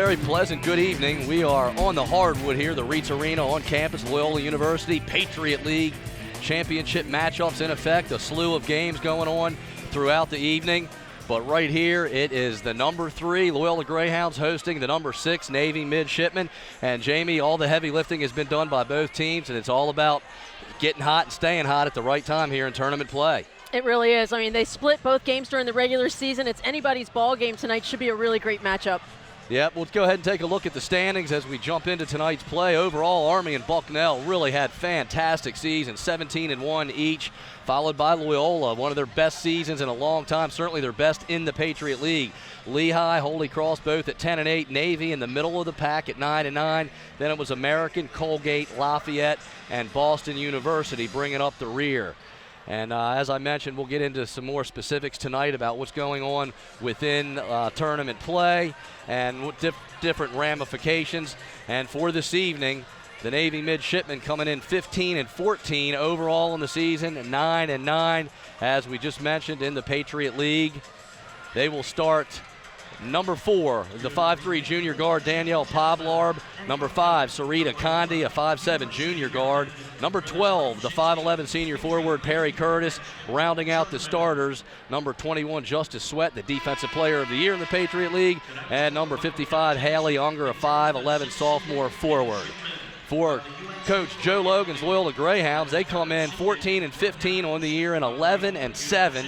very pleasant good evening. We are on the hardwood here, the Reitz Arena on campus, Loyola University. Patriot League championship matchups in effect, a slew of games going on throughout the evening. But right here, it is the number 3 Loyola Greyhounds hosting the number 6 Navy Midshipmen. And Jamie, all the heavy lifting has been done by both teams, and it's all about getting hot and staying hot at the right time here in tournament play. It really is. I mean, they split both games during the regular season. It's anybody's ball game tonight. Should be a really great matchup. Yep, we'll go ahead and take a look at the standings as we jump into tonight's play. Overall, Army and Bucknell really had fantastic seasons, 17-1 each, followed by Loyola, one of their best seasons in a long time, certainly their best in the Patriot League. Lehigh, Holy Cross both at 10-8, Navy in the middle of the pack at 9-9. Then it was American, Colgate, Lafayette, and Boston University bringing up the rear. And as I mentioned, we'll get into some more specifics tonight about what's going on within tournament play and what different ramifications. And for this evening, the Navy Midshipmen coming in 15-14 overall in the season, 9-9, as we just mentioned, in the Patriot League. They will start number 4, the 5'3" junior guard Danielle Poblarb. Number 5, Sarita Condi, a 5'7" junior guard. Number 12, the 5'11" senior forward Perry Curtis. Rounding out the starters, number 21, Justice Sweat, the defensive player of the year in the Patriot League. And number 55, Haley Unger, a 5'11" sophomore forward. For Coach Joe Logan's Loyola Greyhounds, they come in 14-15 on the year and 11-7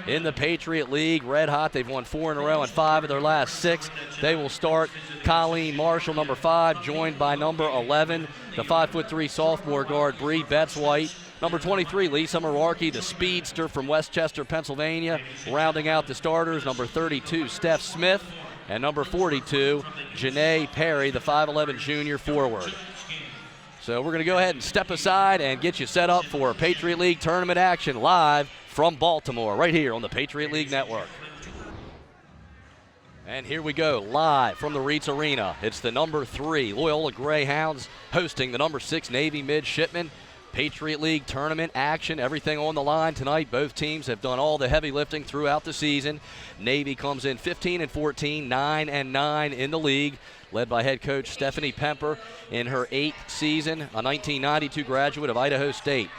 in the Patriot League. Red hot. They've won 4 in a row and 5 of their last 6. They will start Colleen Marshall, number 5, joined by number 11, the 5'3" sophomore guard Bree Betts-White. Number 23, Lisa Merarkey, the speedster from Westchester, Pennsylvania. Rounding out the starters, number 32, Steph Smith, and number 42, Janae Perry, the 5'11" junior forward. So we're going to go ahead and step aside and get you set up for Patriot League tournament action live from Baltimore, right here on the Patriot League Network. And here we go, live from the Reitz Arena. It's the number 3 Loyola Greyhounds hosting the number 6 Navy Midshipmen. Patriot League tournament action, everything on the line tonight. Both teams have done all the heavy lifting throughout the season. Navy comes in 15-14, 9-9 in the league, led by head coach Stephanie Pemper in her 8th season, a 1992 graduate of Idaho State.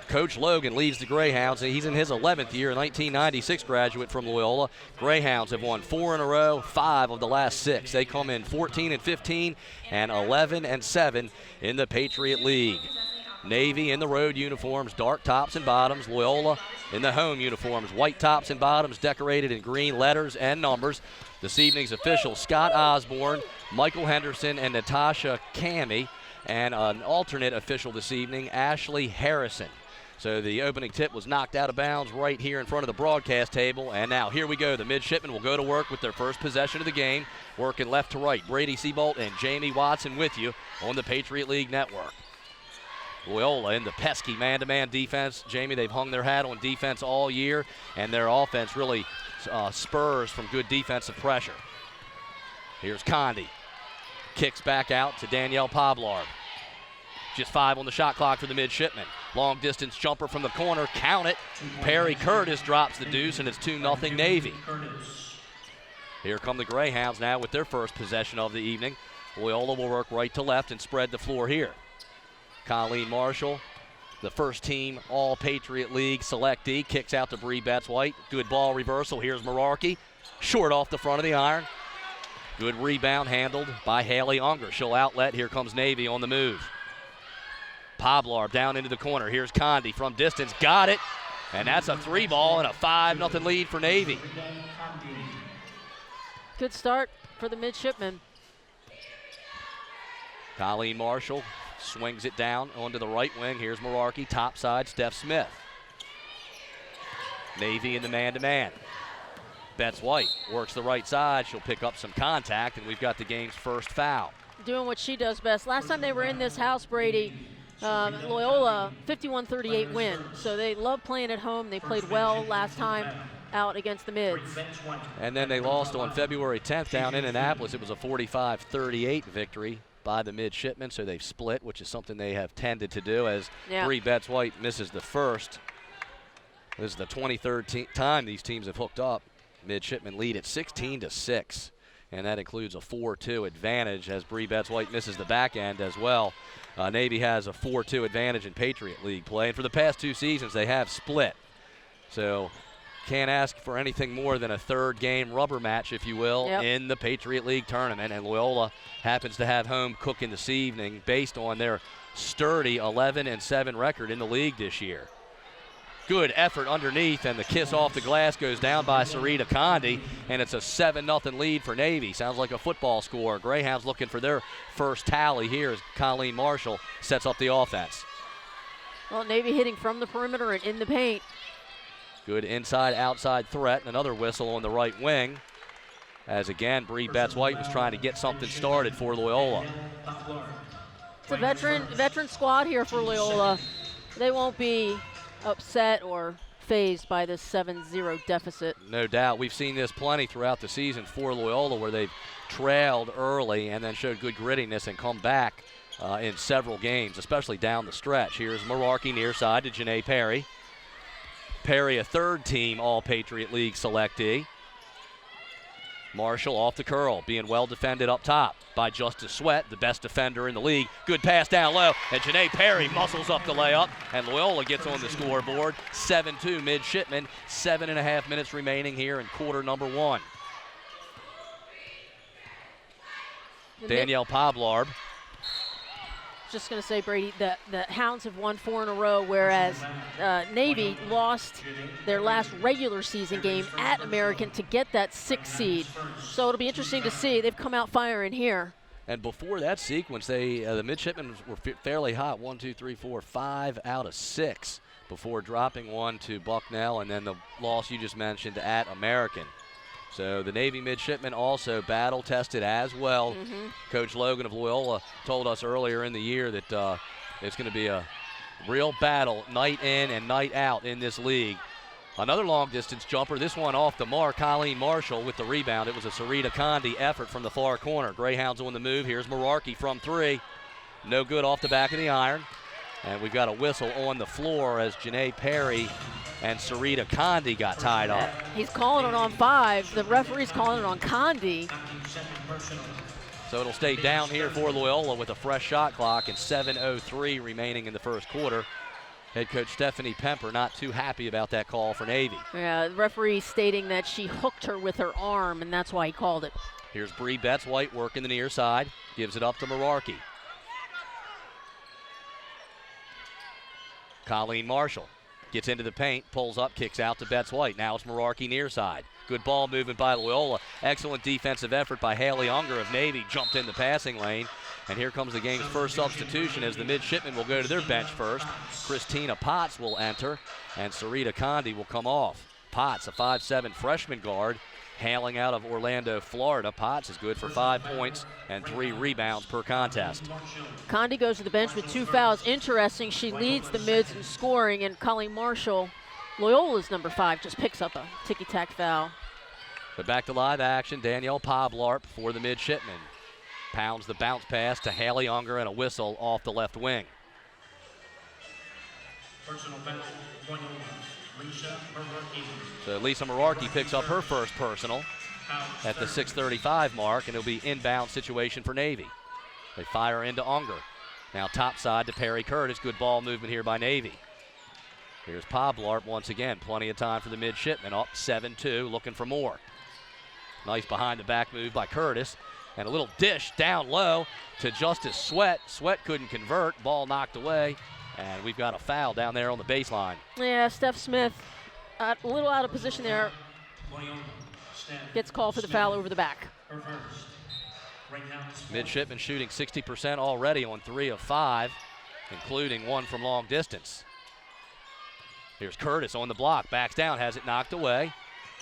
Coach Logan leads the Greyhounds, and he's in his 11th year, a 1996 graduate from Loyola. Greyhounds have won 4 in a row, 5 of the last 6. They come in 14-15 and 11-7 in the Patriot League. Navy in the road uniforms, dark tops and bottoms. Loyola in the home uniforms, white tops and bottoms decorated in green letters and numbers. This evening's officials, Scott Osborne, Michael Henderson, and Natasha Cammy. And an alternate official this evening, Ashley Harrison. So the opening tip was knocked out of bounds right here in front of the broadcast table. And now here we go. The midshipmen will go to work with their first possession of the game, working left to right. Brady Seabolt and Jamie Watson with you on the Patriot League Network. Loyola in the pesky man-to-man defense. Jamie, they've hung their hat on defense all year, and their offense really spurs from good defensive pressure. Here's Condi. Kicks back out to Danielle Poblarb. Just 5 on the shot clock for the midshipmen. Long distance jumper from the corner, count it. Perry Curtis drops the deuce, and it's 2-0 Navy. Here come the Greyhounds now with their first possession of the evening. Loyola will work right to left and spread the floor here. Colleen Marshall, the first team All-Patriot League selectee, kicks out to Bree Betts-White. Good ball reversal. Here's Merarkey. Short off the front of the iron. Good rebound handled by Haley Unger. She'll outlet. Here comes Navy on the move. Poblarb down into the corner. Here's Condi from distance. Got it. And that's a 3-ball and a 5-0 lead for Navy. Good start for the midshipmen. Colleen Marshall swings it down onto the right wing. Here's Merarkey, top side, Steph Smith. Navy in the man-to-man. Betts-White works the right side. She'll pick up some contact, and we've got the game's first foul. Doing what she does best. Last time they were in this house, Brady, Loyola, 51-38 win. So they love playing at home. They played well last time out against the Mids. And then they lost on February 10th down in Annapolis. It was a 45-38 victory by the midshipmen, so they've split, which is something they have tended to do, as Bree Betts-White misses the first. This is the 23rd time these teams have hooked up. Midshipmen lead at 16-6 and that includes a 4-2 advantage as Bree Betts-White misses the back end as well. Navy has a 4-2 advantage in Patriot League play, and for the past 2 seasons they have split. So can't ask for anything more than a third game rubber match, if you will, in the Patriot League tournament, and Loyola happens to have home cooking this evening based on their sturdy 11-7 record in the league this year. Good effort underneath, and the kiss off the glass goes down by Sarita Condi, and it's a 7-0 lead for Navy. Sounds like a football score. Greyhounds looking for their first tally here as Colleen Marshall sets up the offense. Well, Navy hitting from the perimeter and in the paint. Good inside-outside threat, and another whistle on the right wing, as again, Bree Betts-White was trying to get something started for Loyola. It's a veteran squad here for Loyola. They won't be upset or phased by this 7-0 deficit. No doubt. We've seen this plenty throughout the season for Loyola, where they've trailed early and then showed good grittiness and come back in several games, especially down the stretch. Here's Merarkey near side to Janae Perry. Perry, a third-team All-Patriot League selectee. Marshall off the curl, being well defended up top by Justice Sweat, the best defender in the league. Good pass down low, and Janae Perry muscles up the layup, and Loyola gets on the scoreboard. 7-2 midshipmen, 7.5 minutes remaining here in quarter number 1. Danielle Poblarb. Just going to say, Brady, that the Hounds have won 4 in a row, whereas Navy lost their last regular season game at American to get that 6th seed. So it'll be interesting to see. They've come out firing here. And before that sequence, the midshipmen were fairly hot. 1, 2, 3, 4, 5 out of 6 before dropping one to Bucknell, and then the loss you just mentioned at American. So the Navy midshipmen also battle-tested as well. Coach Logan of Loyola told us earlier in the year that it's going to be a real battle night in and night out in this league. Another long-distance jumper, this one off the mark. Colleen Marshall with the rebound. It was a Sarita Condi effort from the far corner. Greyhounds on the move. Here's Merarkey from 3. No good off the back of the iron. And we've got a whistle on the floor as Janae Perry and Sarita Condi got tied up. He's calling it on 5. The referee's calling it on Condi. So it'll stay down here for Loyola with a fresh shot clock and 7:03 remaining in the first quarter. Head coach Stephanie Pemper not too happy about that call for Navy. Yeah, the referee stating that she hooked her with her arm, and that's why he called it. Here's Bree Betts-White working the near side. Gives it up to Merarkey. Colleen Marshall gets into the paint, pulls up, kicks out to Betts-White. Now it's Merarkey near side. Good ball movement by Loyola. Excellent defensive effort by Haley Unger of Navy. Jumped in the passing lane. And here comes the game's first substitution as the midshipmen will go to their bench first. Christina Potts will enter, and Sarita Condi will come off. Potts, a 5'7" freshman guard, hailing out of Orlando, Florida. Potts is good for 5 points and 3 rebounds per contest. Condi goes to the bench with 2 fouls. Interesting, she leads the mids in scoring, and Colleen Marshall, Loyola's number 5, just picks up a ticky-tack foul. But back to live action, Danielle Poblarp for the midshipmen. Pounds the bounce pass to Haley Unger and a whistle off the left wing. Personal foul, So Lisa Merarkey picks up her first personal at the 6:35 mark, and it'll be inbound situation for Navy. They fire into Unger. Now top side to Perry Curtis. Good ball movement here by Navy. Here's Poblarp once again. Plenty of time for the midshipmen. Up 7-2, looking for more. Nice behind the back move by Curtis. And a little dish down low to Justice Sweat. Sweat couldn't convert. Ball knocked away. And we've got a foul down there on the baseline. Yeah, Steph Smith, a little out of position there. Gets called for the foul over the back. Midshipmen shooting 60% already on 3 of 5, including 1 from long distance. Here's Curtis on the block. Backs down, has it knocked away.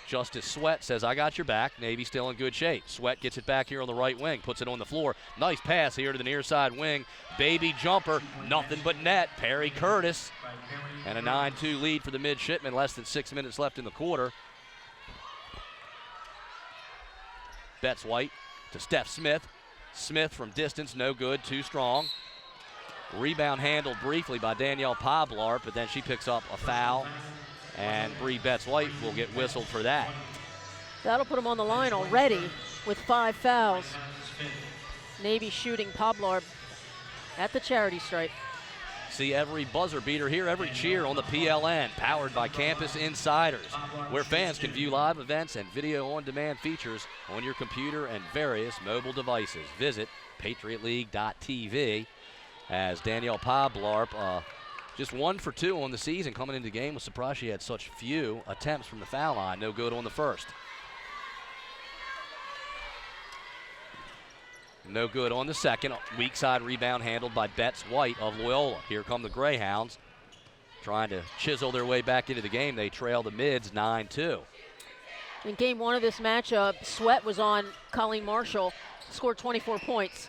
Justice Sweat says, I got your back. Navy still in good shape. Sweat gets it back here on the right wing, puts it on the floor. Nice pass here to the near side wing. Baby jumper, nothing but net. Perry Curtis. And a 9-2 lead for the midshipmen. Less than 6 minutes left in the quarter. Betts-White to Steph Smith. Smith from distance, no good, too strong. Rebound handled briefly by Danielle Poblarp, but then she picks up a foul. And Bree Betts-White will get whistled for that. That'll put him on the line already. with 5 fouls. Navy shooting Poblar at the charity stripe. See every buzzer beater, hear every cheer on the PLN, powered by Campus Insiders, where fans can view live events and video on-demand features on your computer and various mobile devices. Visit patriotleague.tv as Danielle Poblarp, just 1 for 2 on the season coming into the game. Was surprised she had such few attempts from the foul line. No good on the first. No good on the second. Weak side rebound handled by Betts White of Loyola. Here come the Greyhounds trying to chisel their way back into the game. They trail the Mids 9-2. In game 1 of this matchup, Sweat was on Colleen Marshall, scored 24 points.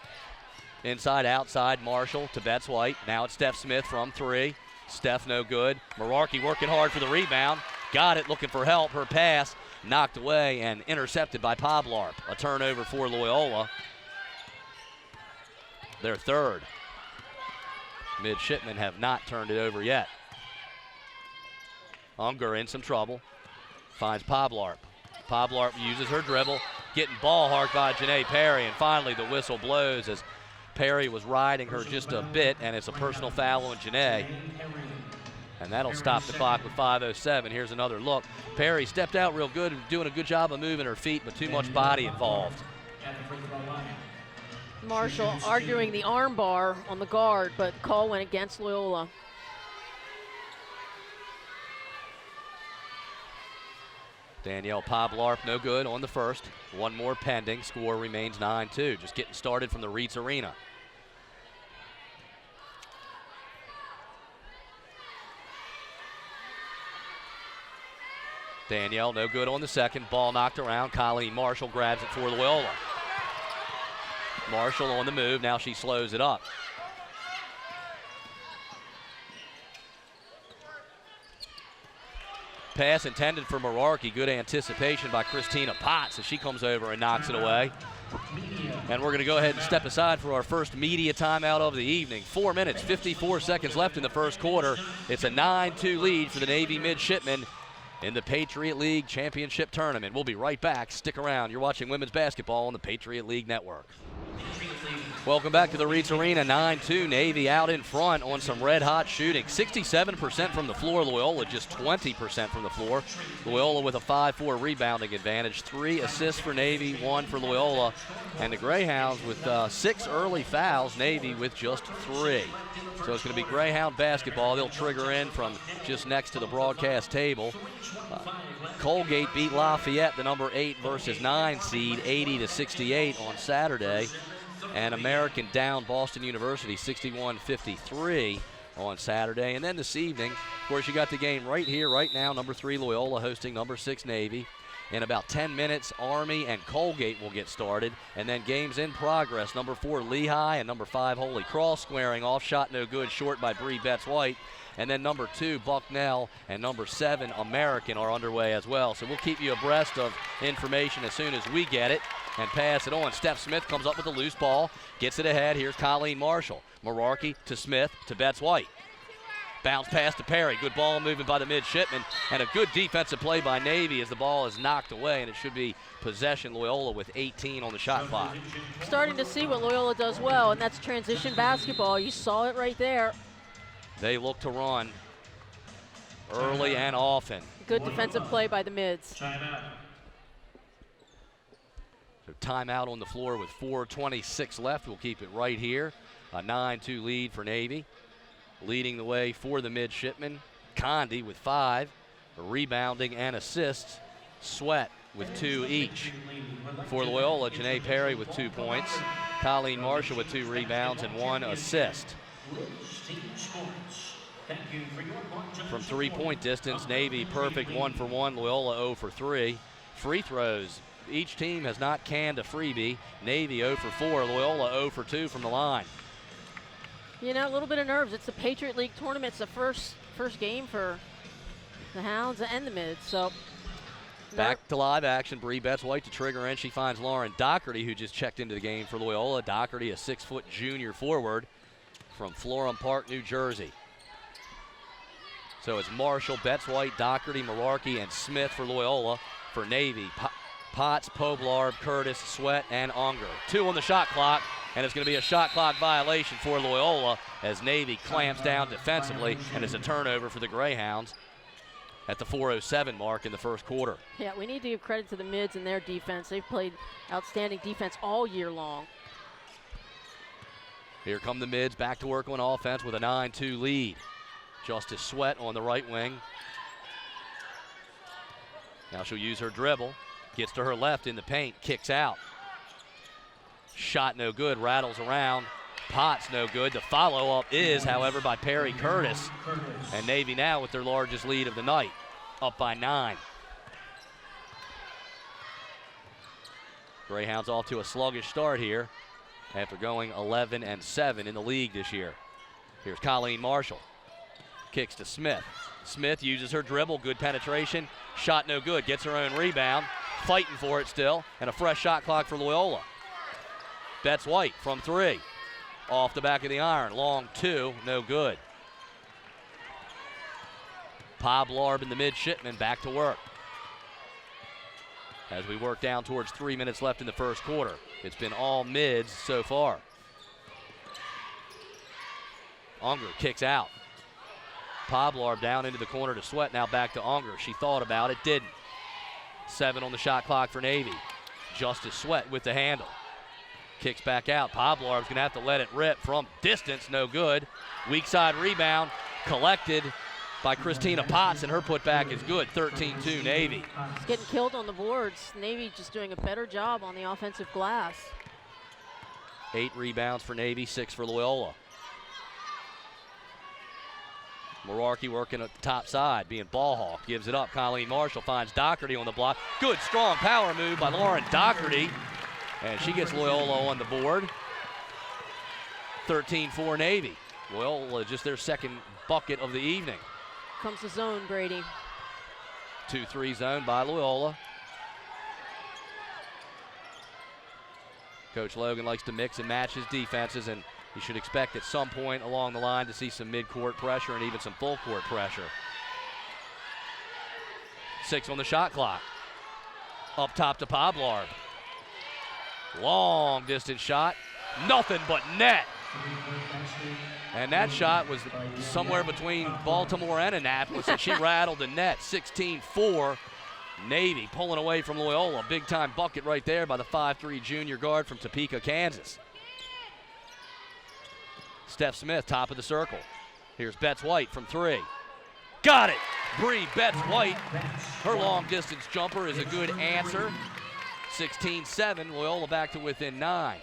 Inside, outside, Marshall to Betts White. Now it's Steph Smith from 3. Steph no good. Merarkey working hard for the rebound. Got it, looking for help. Her pass knocked away and intercepted by Poblarp. A turnover for Loyola. Their third. Midshipmen have not turned it over yet. Unger in some trouble. Finds Poblarp. Poblarp uses her dribble. Getting ball hawked by Janae Perry. And finally the whistle blows as Perry was riding her just a bit, and it's a personal foul on Janae. And that'll stop the clock with 5:07. Here's another look. Perry stepped out real good and doing a good job of moving her feet, but too much body involved. Marshall arguing the arm bar on the guard, but the call went against Loyola. Danielle Poblarp no good on the first. 1 more pending. Score remains 9-2. Just getting started from the Reitz Arena. Danielle no good on the second. Ball knocked around. Colleen Marshall grabs it for Loyola. Marshall on the move. Now she slows it up. Pass intended for Merarkey. Good anticipation by Christina Potts as she comes over and knocks it away. And we're going to go ahead and step aside for our first media timeout of the evening. 4 minutes, 54 seconds left in the first quarter. It's a 9-2 lead for the Navy Midshipmen in the Patriot League Championship Tournament. We'll be right back. Stick around. You're watching women's basketball on the Patriot League Network. Welcome back to the Reitz Arena. 9-2, Navy out in front on some red-hot shooting. 67% from the floor. Loyola just 20% from the floor. Loyola with a 5-4 rebounding advantage. 3 assists for Navy, 1 for Loyola. And the Greyhounds with 6 early fouls. Navy with just 3. So it's going to be Greyhound basketball. They'll trigger in from just next to the broadcast table. Colgate beat Lafayette, the number 8 versus 9 seed, 80-68 on Saturday. And American down Boston University 61-53 on Saturday. And then this evening, of course, you got the game right here, right now. Number 3 Loyola hosting number 6 Navy. In about 10 minutes, Army and Colgate will get started. And then games in progress. Number 4 Lehigh and number 5 Holy Cross squaring off. Shot no good, short by Bree Betts-White. And then number 2 Bucknell and number 7 American are underway as well. So we'll keep you abreast of information as soon as we get it and pass it on. Steph Smith comes up with a loose ball, gets it ahead. Here's Colleen Marshall. Merarkey to Smith to Betts-White. Bounce pass to Perry. Good ball moving by the midshipmen, and a good defensive play by Navy as the ball is knocked away, and it should be possession Loyola with 18 on the shot clock. Starting to see what Loyola does well, and that's transition basketball. You saw it right there. They look to run early and often. Good defensive play by the mids. Timeout. So timeout on the floor with 4:26 left. We'll keep it right here. A 9-2 lead for Navy. Leading the way for the midshipmen, Condi with 5, rebounding and assists. Sweat with 2 each. For Loyola, Janae Perry with 2 points. Colleen Marshall with 2 rebounds and 1 assist. From 3-point distance, Navy perfect 1 for 1, Loyola 0 for 3. Free throws, each team has not canned a freebie. Navy 0 for 4, Loyola 0 for 2 from the line. You know, a little bit of nerves. It's the Patriot League Tournament. It's the first game for the Hounds and the Mids. So back to live action. Bree Betts-White to trigger in. She finds Lauren Doherty, who just checked into the game for Loyola. Doherty, a 6-foot junior forward from Florham Park, New Jersey. So it's Marshall, Betts-White, Doherty, Merarkey, and Smith for Loyola. For Navy, Potts, Poblar, Curtis, Sweat, and Unger. 2 on the shot clock, and it's going to be a shot clock violation for Loyola as Navy clamps down defensively, and it's a turnover for the Greyhounds at the 4:07 mark in the first quarter. Yeah, we need to give credit to the mids and their defense. They've played outstanding defense all year long. Here come the mids back to work on offense with a 9-2 lead. Justice Sweat on the right wing. Now she'll use her dribble. Gets to her left in the paint, kicks out. Shot no good, rattles around. Potts no good. The follow-up is, however, by Perry Curtis. And Navy now with their largest lead of the night, up by 9. Greyhounds off to a sluggish start here after going 11-7 in the league this year. Here's Colleen Marshall. Kicks to Smith. Smith uses her dribble, good penetration. Shot no good, gets her own rebound. Fighting for it still, and a fresh shot clock for Loyola. Betts White from 3. Off the back of the iron, long 2, no good. Poblarb and the midshipman back to work. As we work down towards 3 minutes left in the first quarter. It's been all mids so far. Unger kicks out. Poblarb down into the corner to Sweat, now back to Unger. She thought about it, didn't. 7 on the shot clock for Navy. Justice Sweat with the handle. Kicks back out. Poblarb's going to have to let it rip from distance, no good. Weak side rebound collected by Christina Potts, and her putback is good. 13-2 Navy. It's getting killed on the boards. Navy just doing a better job on the offensive glass. 8 rebounds for Navy, 6 for Loyola. Merarkey working at the top side, being ball hawk, gives it up. Colleen Marshall finds Doherty on the block. Good, strong power move by Lauren Doherty, and she gets Loyola on the board. 13-4 Navy. Loyola just their second bucket of the evening. Comes the zone, Brady. 2-3 zone by Loyola. Coach Logan likes to mix and match his defenses, and you should expect at some point along the line to see some mid-court pressure and even some full-court pressure. 6 on the shot clock. Up top to Poblarb. Long distance shot. Nothing but net. And that shot was somewhere between Baltimore and Annapolis, and she rattled the net. 16-4. Navy pulling away from Loyola. Big-time bucket right there by the 5'3" junior guard from Topeka, Kansas. Steph Smith, top of the circle. Here's Betts White from 3. Got it! Bree Betts White. Her long-distance jumper is a good answer. 16-7, Loyola back to within 9.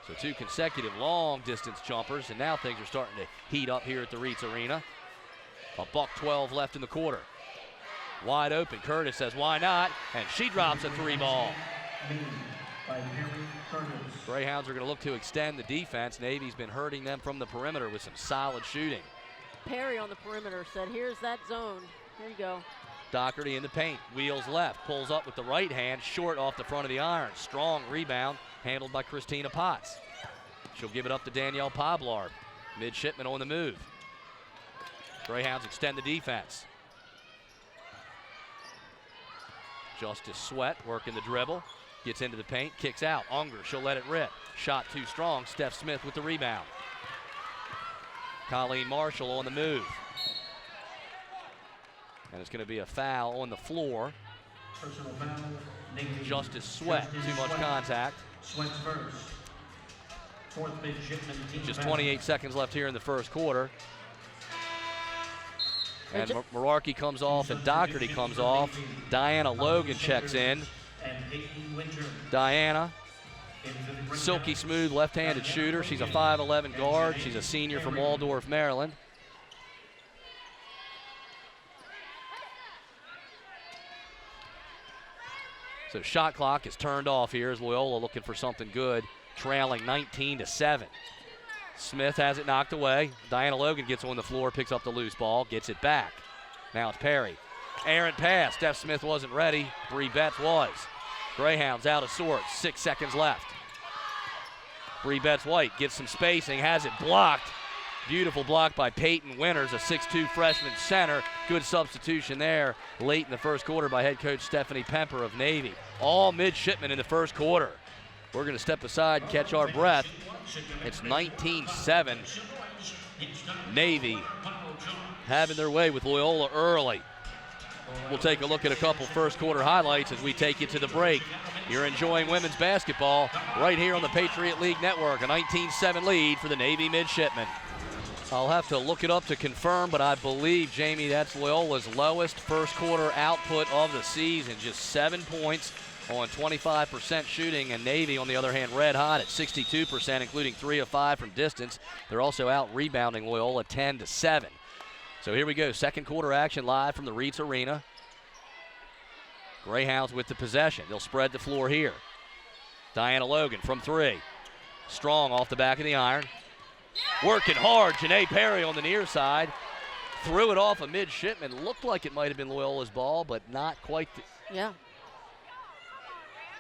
So 2 consecutive long-distance jumpers, and now things are starting to heat up here at the Reitz Arena. $1:12 left in the quarter. Wide open, Curtis says, why not? And she drops a 3 ball. Greyhounds are going to look to extend the defense. Navy's been hurting them from the perimeter with some solid shooting. Perry on the perimeter said, here's that zone. Here you go. Doherty in the paint, wheels left, pulls up with the right hand, short off the front of the iron. Strong rebound, handled by Christina Potts. She'll give it up to Danielle Poblarb. Midshipman on the move. Greyhounds extend the defense. Justice Sweat working the dribble. Gets into the paint, kicks out. Unger, she'll let it rip. Shot too strong. Steph Smith with the rebound. Colleen Marshall on the move. And it's going to be a foul on the floor. Personal foul, Justice Sweat, too much contact. Sweat first. Fourth midshipman team Just foul. 28 seconds left here in the first quarter. And Merarkey comes off and Doherty comes off. Diana Logan checks in. Diana, silky smooth left-handed shooter. She's a 5'11" guard. She's a senior from Waldorf, Maryland. So shot clock is turned off here as Loyola looking for something good, trailing 19-7. Smith has it knocked away. Diana Logan gets on the floor, picks up the loose ball, gets it back. Now it's Perry. Errant pass. Steph Smith wasn't ready. Bree Betts was. Greyhounds out of sorts. 6 seconds left. Bree Betts White gets some spacing, has it blocked Beautiful block by Peyton Winters, a 6'2 freshman center. Good substitution there late in the first quarter by head coach Stephanie Pemper of Navy. All midshipmen in the first quarter. We're going to step aside and catch our breath. It's 19-7. Navy having their way with Loyola early. We'll take a look at a couple first quarter highlights as we take you to the break. You're enjoying women's basketball right here on the Patriot League Network. A 19-7 lead for the Navy midshipmen. I'll have to look it up to confirm, but I believe, Jamie, that's Loyola's lowest first quarter output of the season. Just 7 points on 25% shooting, and Navy, on the other hand, red hot at 62%, including 3 of 5 from distance. They're also out rebounding Loyola 10-7. So here we go, second quarter action live from the Reitz Arena. Greyhounds with the possession. They'll spread the floor here. Diana Logan from 3. Strong off the back of the iron. Working hard, Janae Perry on the near side. Threw it off a midshipman. Looked like it might have been Loyola's ball, but not quite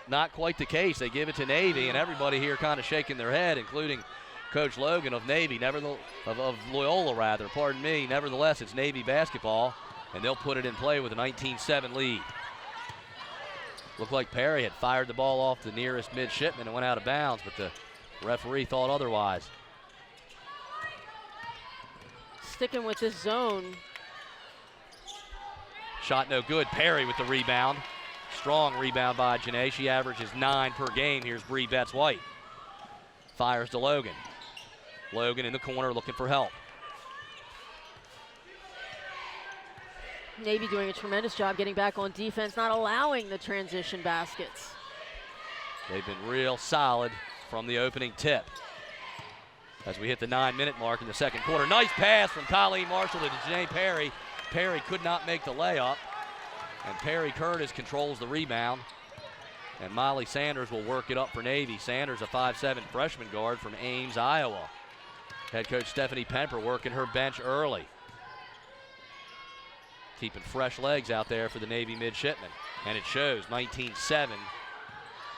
not quite the case. They give it to Navy, and everybody here kind of shaking their head, including Coach Logan of Navy, of Loyola rather, pardon me. Nevertheless, it's Navy basketball, and they'll put it in play with a 19-7 lead. Looked like Perry had fired the ball off the nearest midshipman and went out of bounds, but the referee thought otherwise. Sticking with this zone. Shot no good. Perry with the rebound. Strong rebound by Janae. She averages 9 per game. Here's Bree Betts-White. Fires to Logan. Logan in the corner looking for help. Navy doing a tremendous job getting back on defense, not allowing the transition baskets. They've been real solid from the opening tip. As we hit the 9-minute mark in the second quarter. Nice pass from Colleen Marshall to Janae Perry. Perry could not make the layup. And Perry Curtis controls the rebound. And Molly Sanders will work it up for Navy. Sanders, a 5'7 freshman guard from Ames, Iowa. Head coach Stephanie Pemper working her bench early. Keeping fresh legs out there for the Navy midshipmen. And it shows, 19-7.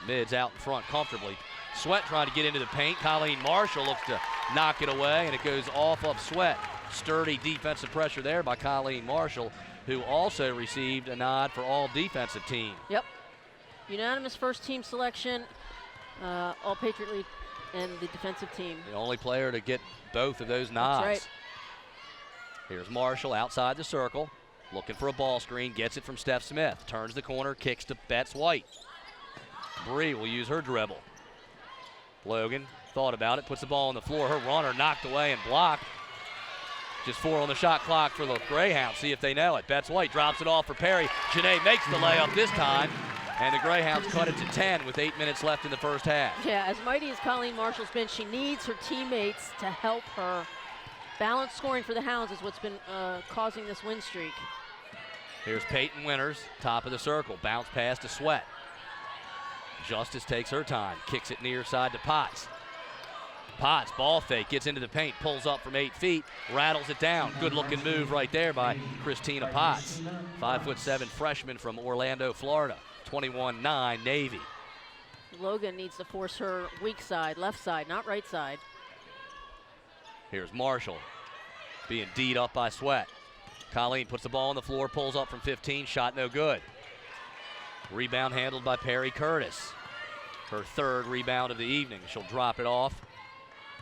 Mids out in front comfortably. Sweat trying to get into the paint. Colleen Marshall looks to knock it away, and it goes off of Sweat. Sturdy defensive pressure there by Colleen Marshall, who also received a nod for all defensive team. Yep. Unanimous first team selection, all Patriot League and the defensive team. The only player to get both of those nods. That's right. Here's Marshall outside the circle, looking for a ball screen, gets it from Steph Smith, turns the corner, kicks to Betts-White. Bree will use her dribble. Logan thought about it, puts the ball on the floor. Her runner knocked away and blocked. Just 4 on the shot clock for the Greyhounds. See if they know it. Betts-White drops it off for Perry. Janae makes the layup this time. And the Greyhounds cut it to 10 with 8 minutes left in the first half. Yeah, as mighty as Colleen Marshall's been, she needs her teammates to help her. Balanced scoring for the Hounds is what's been causing this win streak. Here's Peyton Winters, top of the circle. Bounce pass to Sweat. Justice takes her time, kicks it near side to Potts. Potts, ball fake, gets into the paint, pulls up from 8 feet, rattles it down. Good looking move right there by Christina Potts. 5'7" freshman from Orlando, Florida. 21-9 Navy. Logan needs to force her weak side, left side, not right side. Here's Marshall being D'd up by Sweat. Colleen puts the ball on the floor, pulls up from 15, shot no good. Rebound handled by Perry Curtis. Her 3rd rebound of the evening. She'll drop it off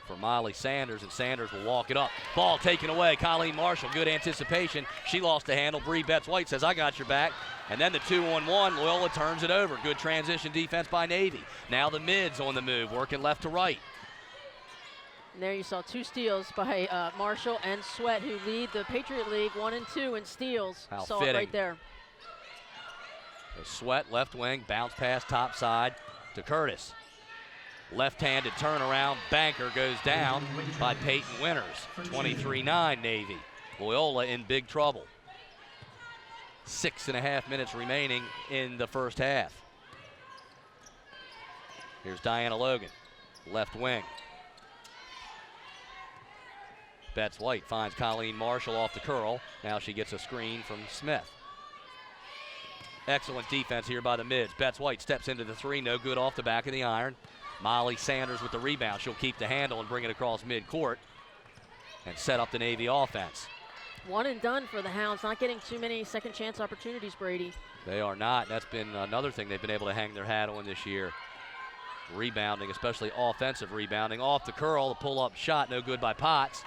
for Molly Sanders, and Sanders will walk it up. Ball taken away. Colleen Marshall, good anticipation. She lost the handle. Bree Betts-White says, I got your back. And then the 2-on-1, Loyola turns it over. Good transition defense by Navy. Now the mids on the move, working left to right. And there you saw 2 steals by Marshall and Sweat, who lead the Patriot League 1 and 2 in steals. How saw fitting. it right there. Sweat, left wing, bounce pass top side to Curtis. Left-handed turnaround, banker goes down by Peyton Winters. 23-9 Navy. Loyola in big trouble. 6.5 minutes remaining in the first half. Here's Diana Logan, left wing. Betts-White finds Colleen Marshall off the curl. Now she gets a screen from Smith. Excellent defense here by the mids. Betts-White steps into the 3, no good off the back of the iron. Molly Sanders with the rebound. She'll keep the handle and bring it across midcourt. and set up the Navy offense. One and done for the Hounds, not getting too many second chance opportunities, Brady. They are not. That's been another thing they've been able to hang their hat on this year. Rebounding, especially offensive rebounding. Off the curl, the pull-up shot, no good by Potts.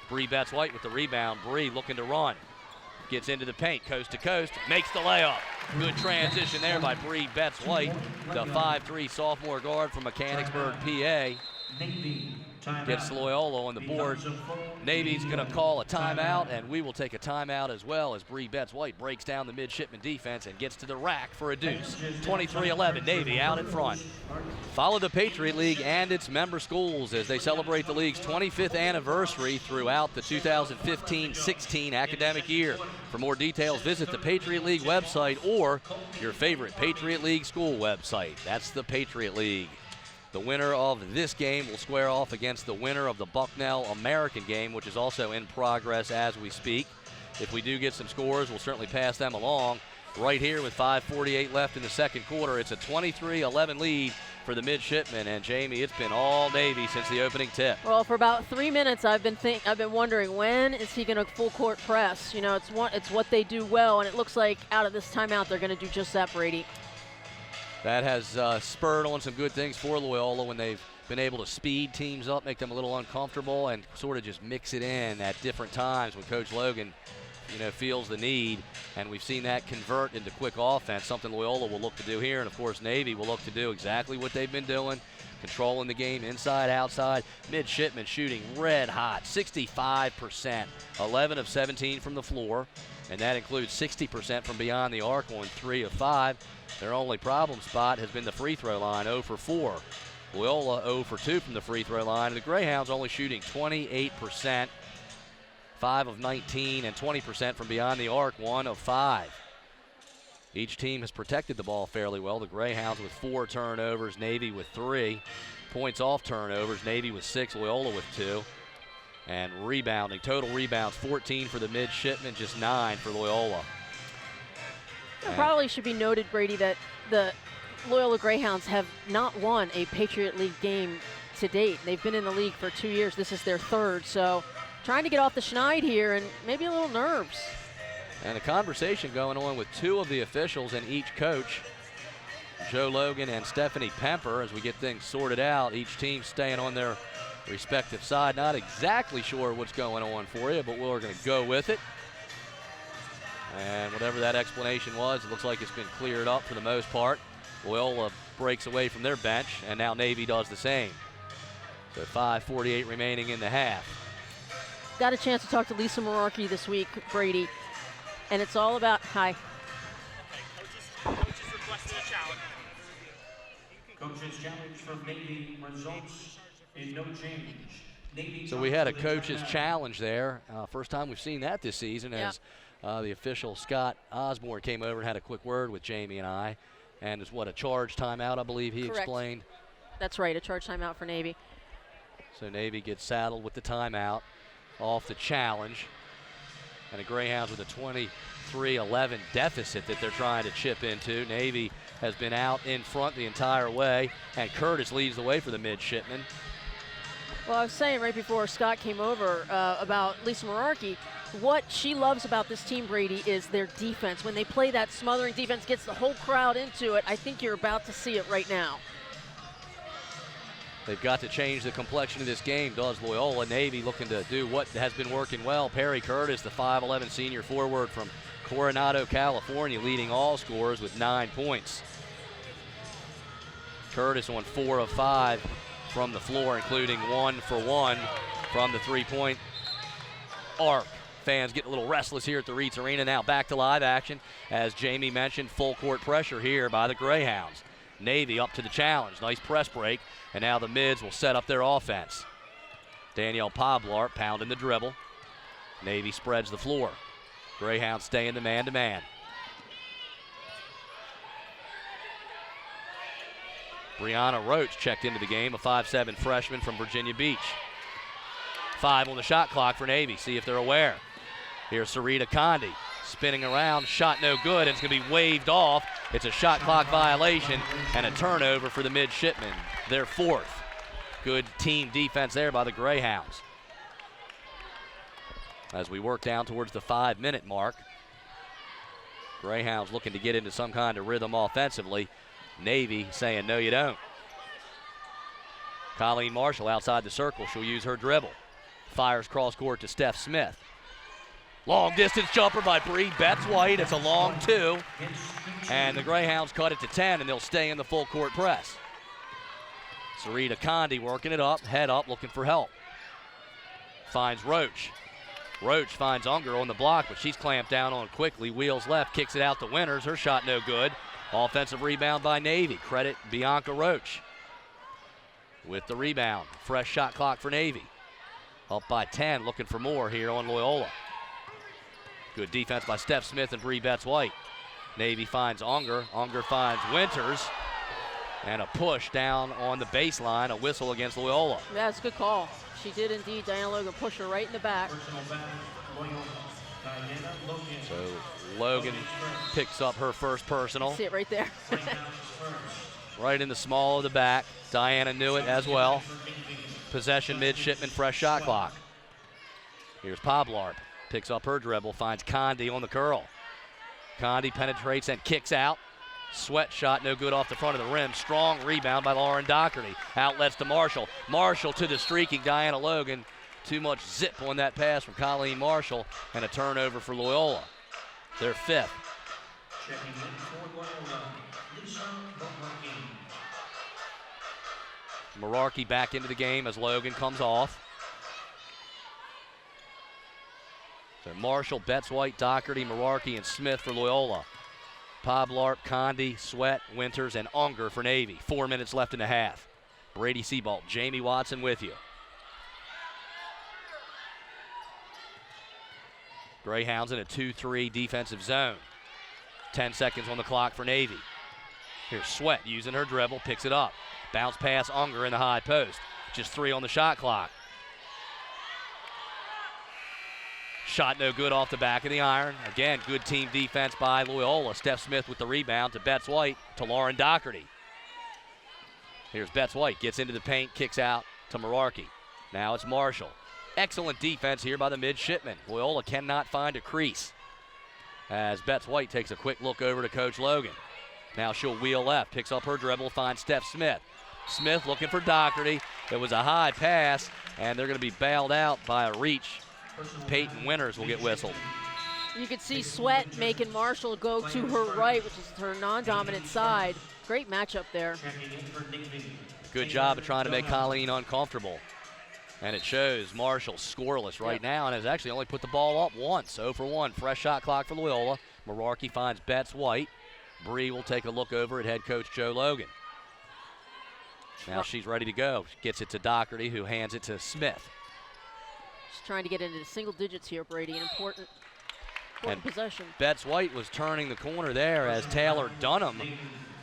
Bree Betts-White with the rebound. Bree looking to run. Gets into the paint, coast to coast, makes the layup. Good transition there by Bree Betts-White, the 5'3" sophomore guard from Mechanicsburg, PA. Gets Loyola on the board. Navy's going to call a timeout, and we will take a timeout as well as Bree Betts-White breaks down the midshipman defense and gets to the rack for a deuce. 23-11, Navy out in front. Follow the Patriot League and its member schools as they celebrate the league's 25th anniversary throughout the 2015-16 academic year. For more details, visit the Patriot League website or your favorite Patriot League school website. That's the Patriot League. The winner of this game will square off against the winner of the Bucknell American game, which is also in progress as we speak. If we do get some scores, we'll certainly pass them along. Right here with 5:48 left in the second quarter, it's a 23-11 lead for the midshipmen. And Jamie, it's been all Navy since the opening tip. Well, for about 3 minutes, I've been wondering, when is he going to full court press? You know, it's what they do well, and it looks like out of this timeout they're going to do just that, Brady. That has spurred on some good things for Loyola when they've been able to speed teams up, make them a little uncomfortable, and sort of just mix it in at different times when Coach Logan, feels the need. And we've seen that convert into quick offense, something Loyola will look to do here. And, of course, Navy will look to do exactly what they've been doing, controlling the game inside, outside. Midshipmen shooting red hot, 65%, 11 of 17 from the floor, and that includes 60% from beyond the arc on 3 of 5. Their only problem spot has been the free throw line, 0 for 4. Loyola 0 for 2 from the free throw line. The Greyhounds only shooting 28%, 5 of 19, and 20% from beyond the arc, 1 of 5. Each team has protected the ball fairly well. The Greyhounds with 4 turnovers, Navy with 3. Points off turnovers, Navy with 6, Loyola with 2. And rebounding, total rebounds 14 for the midshipmen, just 9 for Loyola. It probably should be noted, Brady, that the Loyola Greyhounds have not won a Patriot League game to date. They've been in the league for 2 years. This is their third, so trying to get off the schneid here and maybe a little nerves. And a conversation going on with 2 of the officials and each coach, Joe Logan and Stephanie Pemper, as we get things sorted out. Each team staying on their respective side. Not exactly sure what's going on for you, but we're going to go with it. And whatever that explanation was, it looks like it's been cleared up for the most part. Loyola breaks away from their bench, and now Navy does the same. So 5:48 remaining in the half. Got a chance to talk to Lisa Mararkey this week, Brady, and it's all about, hi. Coaches requested a challenge. Coaches challenge from Navy results in no change. Navy. So we had a coach's challenge there. First time we've seen that this season, as the official Scott Osborne came over and had a quick word with Jamie and I. And it's a charge timeout, I believe he Correct. explained. That's right, a charge timeout for Navy. So Navy gets saddled with the timeout off the challenge. And the Greyhounds with a 23-11 deficit that they're trying to chip into. Navy has been out in front the entire way, and Curtis leads the way for the midshipmen. Well, I was saying right before Scott came over about Lisa Mararkey, what she loves about this team, Brady, is their defense. When they play that smothering defense, gets the whole crowd into it. I think you're about to see it right now. They've got to change the complexion of this game, does Loyola. Navy looking to do what has been working well. Perry Curtis, the 5'11 senior forward from Coronado, California, leading all scorers with 9 points. Curtis on 4 of 5 from the floor, including 1 for 1 from the three-point arc. Fans get a little restless here at the Reitz Arena. Now back to live action. As Jamie mentioned, full court pressure here by the Greyhounds. Navy up to the challenge. Nice press break. And now the mids will set up their offense. Danielle Poblart pounding the dribble. Navy spreads the floor. Greyhounds stay in the man-to-man. Brianna Roach checked into the game, a 5'7 freshman from Virginia Beach. 5 on the shot clock for Navy. See if they're aware. Here's Sarita Condi spinning around. Shot no good, and it's going to be waved off. It's a shot clock violation and a turnover for the midshipmen. Their 4th. Good team defense there by the Greyhounds. as we work down towards the 5-minute mark. Greyhounds looking to get into some kind of rhythm offensively. Navy saying, no, you don't. Colleen Marshall outside the circle. She'll use her dribble. Fires cross court to Steph Smith. Long distance jumper by Bree Betts-White. It's a long 2. And the Greyhounds cut it to 10, and they'll stay in the full court press. Sarita Condi working it up, head up, looking for help. Finds Roach. Roach finds Unger on the block, but she's clamped down on quickly. Wheels left, kicks it out to Winters. Her shot no good. Offensive rebound by Navy. Credit Bianca Roach with the rebound. Fresh shot clock for Navy. Up by 10, looking for more here on Loyola. Good defense by Steph Smith and Bree Betts-White. Navy finds Unger. Unger finds Winters. And a push down on the baseline, a whistle against Loyola. That's a good call. She did indeed. Diana Logan push her right in the back. So Logan picks up her first personal. See it right there. Right in the small of the back. Diana knew it as well. Possession midshipman, fresh shot clock. Here's Poblarp. Picks up her dribble, finds Condi on the curl. Condi penetrates and kicks out. Sweat shot, no good off the front of the rim. Strong rebound by Lauren Doherty. Outlets to Marshall. Marshall to the streaking Diana Logan. Too much zip on that pass from Colleen Marshall, and a turnover for Loyola. Their 5th. Merarkey back into the game as Logan comes off. So Marshall, Betts-White, Doherty, Merarkey, and Smith for Loyola. Poblarp, Condi, Sweat, Winters, and Unger for Navy. 4 minutes left in the half. Brady Seabolt, Jamie Watson with you. Greyhounds in a 2-3 defensive zone. 10 seconds on the clock for Navy. Here's Sweat using her dribble, picks it up. Bounce pass Unger in the high post. Just 3 on the shot clock. Shot no good off the back of the iron. Again, good team defense by Loyola. Steph Smith with the rebound to Betts-White to Lauren Doherty. Here's Betts-White, gets into the paint, kicks out to Merarkey. Now it's Marshall. Excellent defense here by the midshipmen. Loyola cannot find a crease as Betts-White takes a quick look over to Coach Logan. Now she'll wheel left, picks up her dribble, finds Steph Smith. Smith looking for Doherty. It was a high pass, and they're going to be bailed out by a reach. Peyton Winters will get whistled. You could see Sweat making Marshall go to her right, which is her non-dominant side. Great matchup there. Good job of trying to make Colleen uncomfortable. And it shows. Marshall scoreless right now and has actually only put the ball up once. 0 for 1. Fresh shot clock for Loyola. Merarkey finds Betts-White. Bree will take a look over at head coach Joe Logan. Now she's ready to go. She gets it to Doherty, who hands it to Smith. She's trying to get into the single digits here, Brady. An important possession. Betts-White was turning the corner there as Taylor Dunham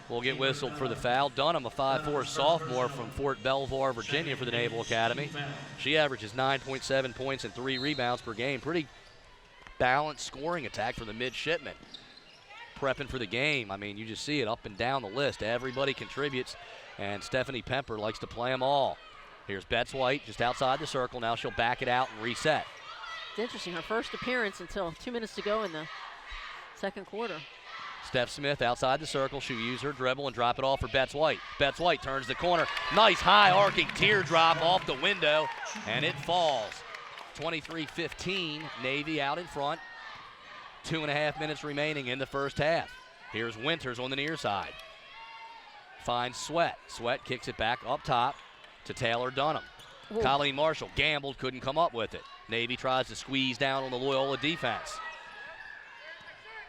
will get whistled for the foul. Dunham, a 5'4" sophomore from Fort Belvoir, Virginia for the Naval Academy. She averages 9.7 points and 3 rebounds per game. Pretty balanced scoring attack for the midshipmen. Prepping for the game. I mean, you just see it up and down the list. Everybody contributes, and Stephanie Pemper likes to play them all. Here's Betts-White just outside the circle. Now she'll back it out and reset. It's interesting. Her first appearance until 2 minutes to go in the second quarter. Steph Smith outside the circle. She'll use her dribble and drop it off for Betts-White. Betts-White turns the corner. Nice high arcing teardrop off the window, and it falls. 23-15, Navy out in front. 2.5 minutes remaining in the first half. Here's Winters on the near side. Finds Sweat. Sweat kicks it back up top to Taylor Dunham. Ooh. Colleen Marshall gambled, couldn't come up with it. Navy tries to squeeze down on the Loyola defense.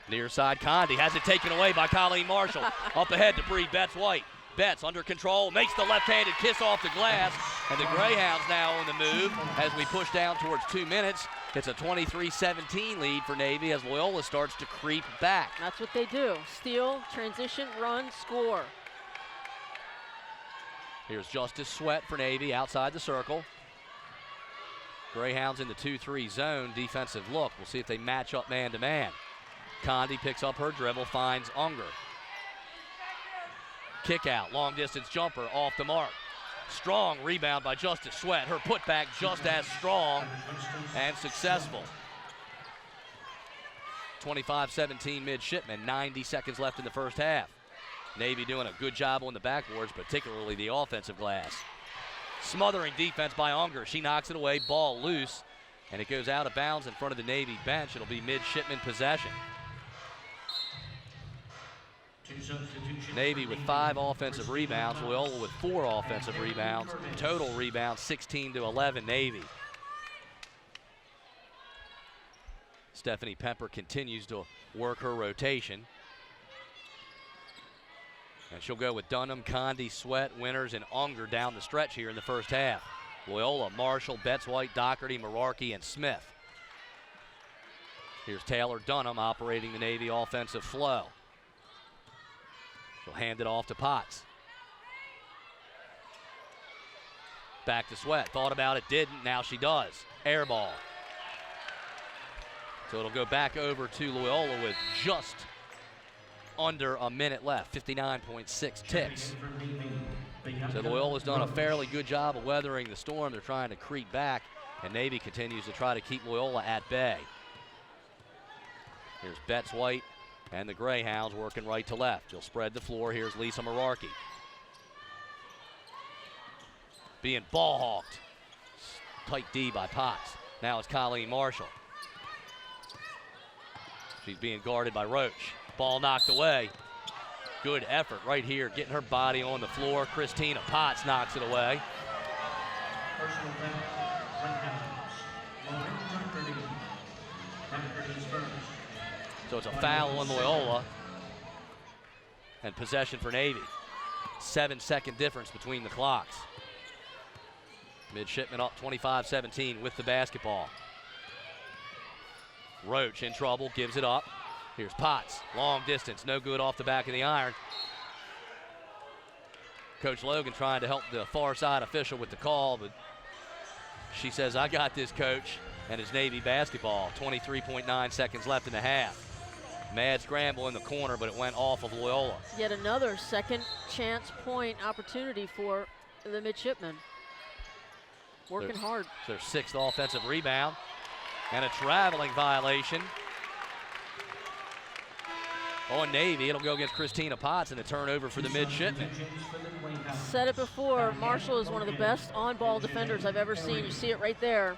Near side, Condi has it taken away by Colleen Marshall. Up ahead to Bree Betts-White. Betts under control, makes the left-handed kiss off the glass, and the Greyhounds now on the move as we push down towards 2 minutes. It's a 23-17 lead for Navy as Loyola starts to creep back. That's what they do. Steal, transition, run, score. Here's Justice Sweat for Navy outside the circle. Greyhounds in the 2-3 zone, defensive look. We'll see if they match up man-to-man. Condi picks up her dribble, finds Unger. Kick out, long distance jumper off the mark. Strong rebound by Justice Sweat. Her putback just as strong and successful. 25-17 midshipmen. 90 seconds left in the first half. Navy doing a good job on the backboards, particularly the offensive glass. Smothering defense by Unger. She knocks it away, ball loose, and it goes out of bounds in front of the Navy bench. It'll be midshipmen possession. Navy with 5 offensive rebounds, Loyola with 4 offensive rebounds. Total rebounds 16-11 Navy. Stephanie Pemper continues to work her rotation. And she'll go with Dunham, Condi, Sweat, Winters, and Unger down the stretch here in the first half. Loyola, Marshall, Betts-White, Doherty, Merarkey, and Smith. Here's Taylor Dunham operating the Navy offensive flow. She'll hand it off to Potts. Back to Sweat. Thought about it, didn't. Now she does. Air ball. So it'll go back over to Loyola with just under a minute left, 59.6 ticks. So Loyola's done a fairly good job of weathering the storm. They're trying to creep back, and Navy continues to try to keep Loyola at bay. Here's Betts-White and the Greyhounds working right to left. She'll spread the floor. Here's Lisa Merarkey. Being ball hawked. Tight D by Potts. Now it's Colleen Marshall. She's being guarded by Roach. Ball knocked away. Good effort right here, getting her body on the floor. Christina Potts knocks it away. So it's a foul on Loyola and possession for Navy. 7-second difference between the clocks. Midshipmen up 25-17 with the basketball. Roach in trouble, gives it up. Here's Potts, long distance, no good off the back of the iron. Coach Logan trying to help the far side official with the call, but she says, I got this, coach, and it's Navy basketball. 23.9 seconds left in the half. Mad scramble in the corner, but it went off of Loyola. Yet another second chance point opportunity for the midshipmen. Working hard. It's their 6th offensive rebound. And a traveling violation on Navy. It'll go against Christina Potts and a turnover for the midshipmen. Said it before, Marshall is one of the best on-ball defenders I've ever seen. You see it right there.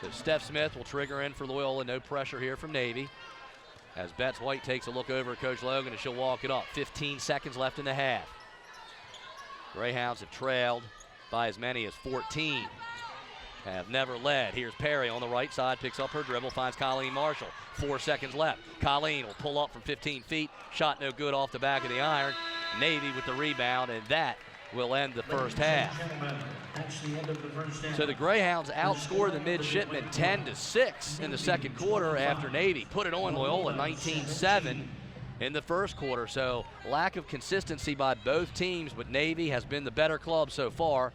So Steph Smith will trigger in for Loyola. No pressure here from Navy. As Betts-White takes a look over at Coach Logan, and she'll walk it up. 15 seconds left in the half. Greyhounds have trailed by as many as 14. Have never led. Here's Perry on the right side, picks up her dribble, finds Colleen Marshall. 4 seconds left. Colleen will pull up from 15 feet. Shot no good off the back of the iron. Navy with the rebound, and that will end the first half. So the Greyhounds outscore the midshipmen 10-6 in the second quarter after Navy put it on Loyola 19-7 in the first quarter. So lack of consistency by both teams, but Navy has been the better club so far.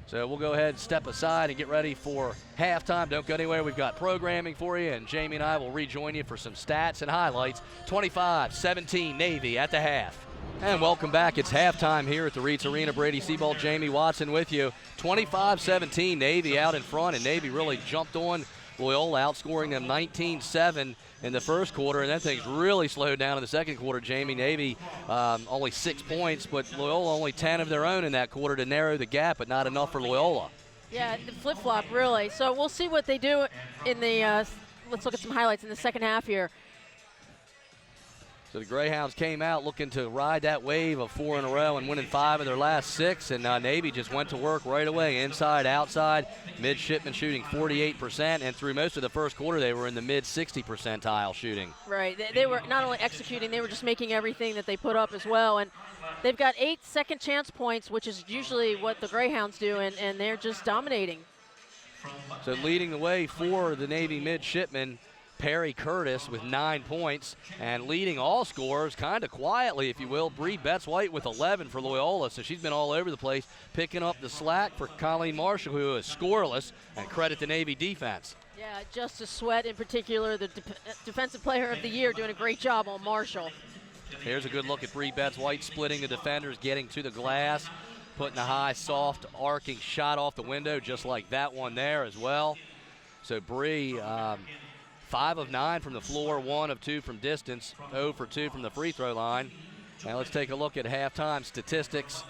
So we'll go ahead and step aside and get ready for halftime. Don't go anywhere. We've got programming for you, and Jamie and I will rejoin you for some stats and highlights. 25-17 Navy at the half. And welcome back. It's halftime here at the Reitz Arena. Brady Seabold, Jamie Watson with you. 25-17 Navy out in front, and Navy really jumped on Loyola, outscoring them 19-7 in the first quarter, and then things really slowed down in the second quarter. Jamie, Navy only 6 points, but Loyola only 10 of their own in that quarter to narrow the gap, but not enough for Loyola. Yeah, the flip-flop, really. So we'll see what they do in the let's look at some highlights in the second half here. So the Greyhounds came out looking to ride that wave of 4 in a row and winning 5 of their last 6, and Navy just went to work right away, inside, outside. Midshipmen shooting 48%, and through most of the first quarter they were in the mid-60 percentile shooting. Right, they were not only executing, they were just making everything that they put up as well, and they've got 8 second chance points, which is usually what the Greyhounds do, and they're just dominating. So leading the way for the Navy midshipmen, Perry Curtis with 9 points, and leading all scorers kind of quietly, if you will, Bree Betts-White with 11 for Loyola. So she's been all over the place, picking up the slack for Colleen Marshall, who is scoreless, and credit the Navy defense. Yeah, Justice Sweat in particular, the defensive player of the year, doing a great job on Marshall. Here's a good look at Bree Betts-White splitting the defenders, getting to the glass, putting a high, soft, arcing shot off the window, just like that one there as well. So Bree, 5 of 9 from the floor, 1 of 2 from distance, 0 for 2 from the free throw line. Now let's take a look at halftime statistics.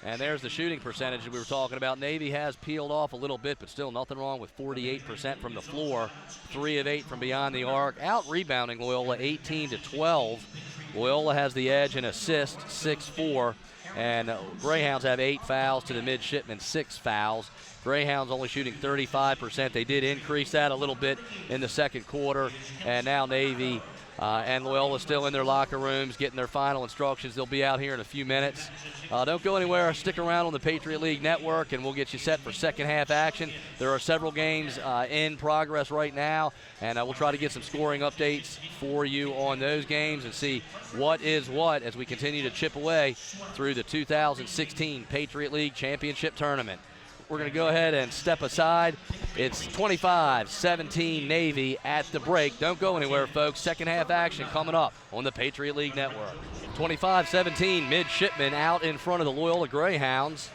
And there's the shooting percentage we were talking about. Navy has peeled off a little bit, but still nothing wrong with 48% from the floor. 3 of 8 from beyond the arc. Out rebounding Loyola 18-12. Loyola has the edge in assists, 6-4. And Greyhounds have 8 fouls to the midshipmen, 6 fouls. Greyhounds only shooting 35%. They did increase that a little bit in the second quarter. And now Navy and Loyola still in their locker rooms getting their final instructions. They'll be out here in a few minutes. Don't go anywhere. Stick around on the Patriot League Network, and we'll get you set for second half action. There are several games in progress right now, and we'll try to get some scoring updates for you on those games and see what is what as we continue to chip away through the 2016 Patriot League Championship Tournament. We're going to go ahead and step aside. It's 25-17 Navy at the break. Don't go anywhere, folks. Second half action coming up on the Patriot League Network. 25-17 midshipmen out in front of the Loyola Greyhounds.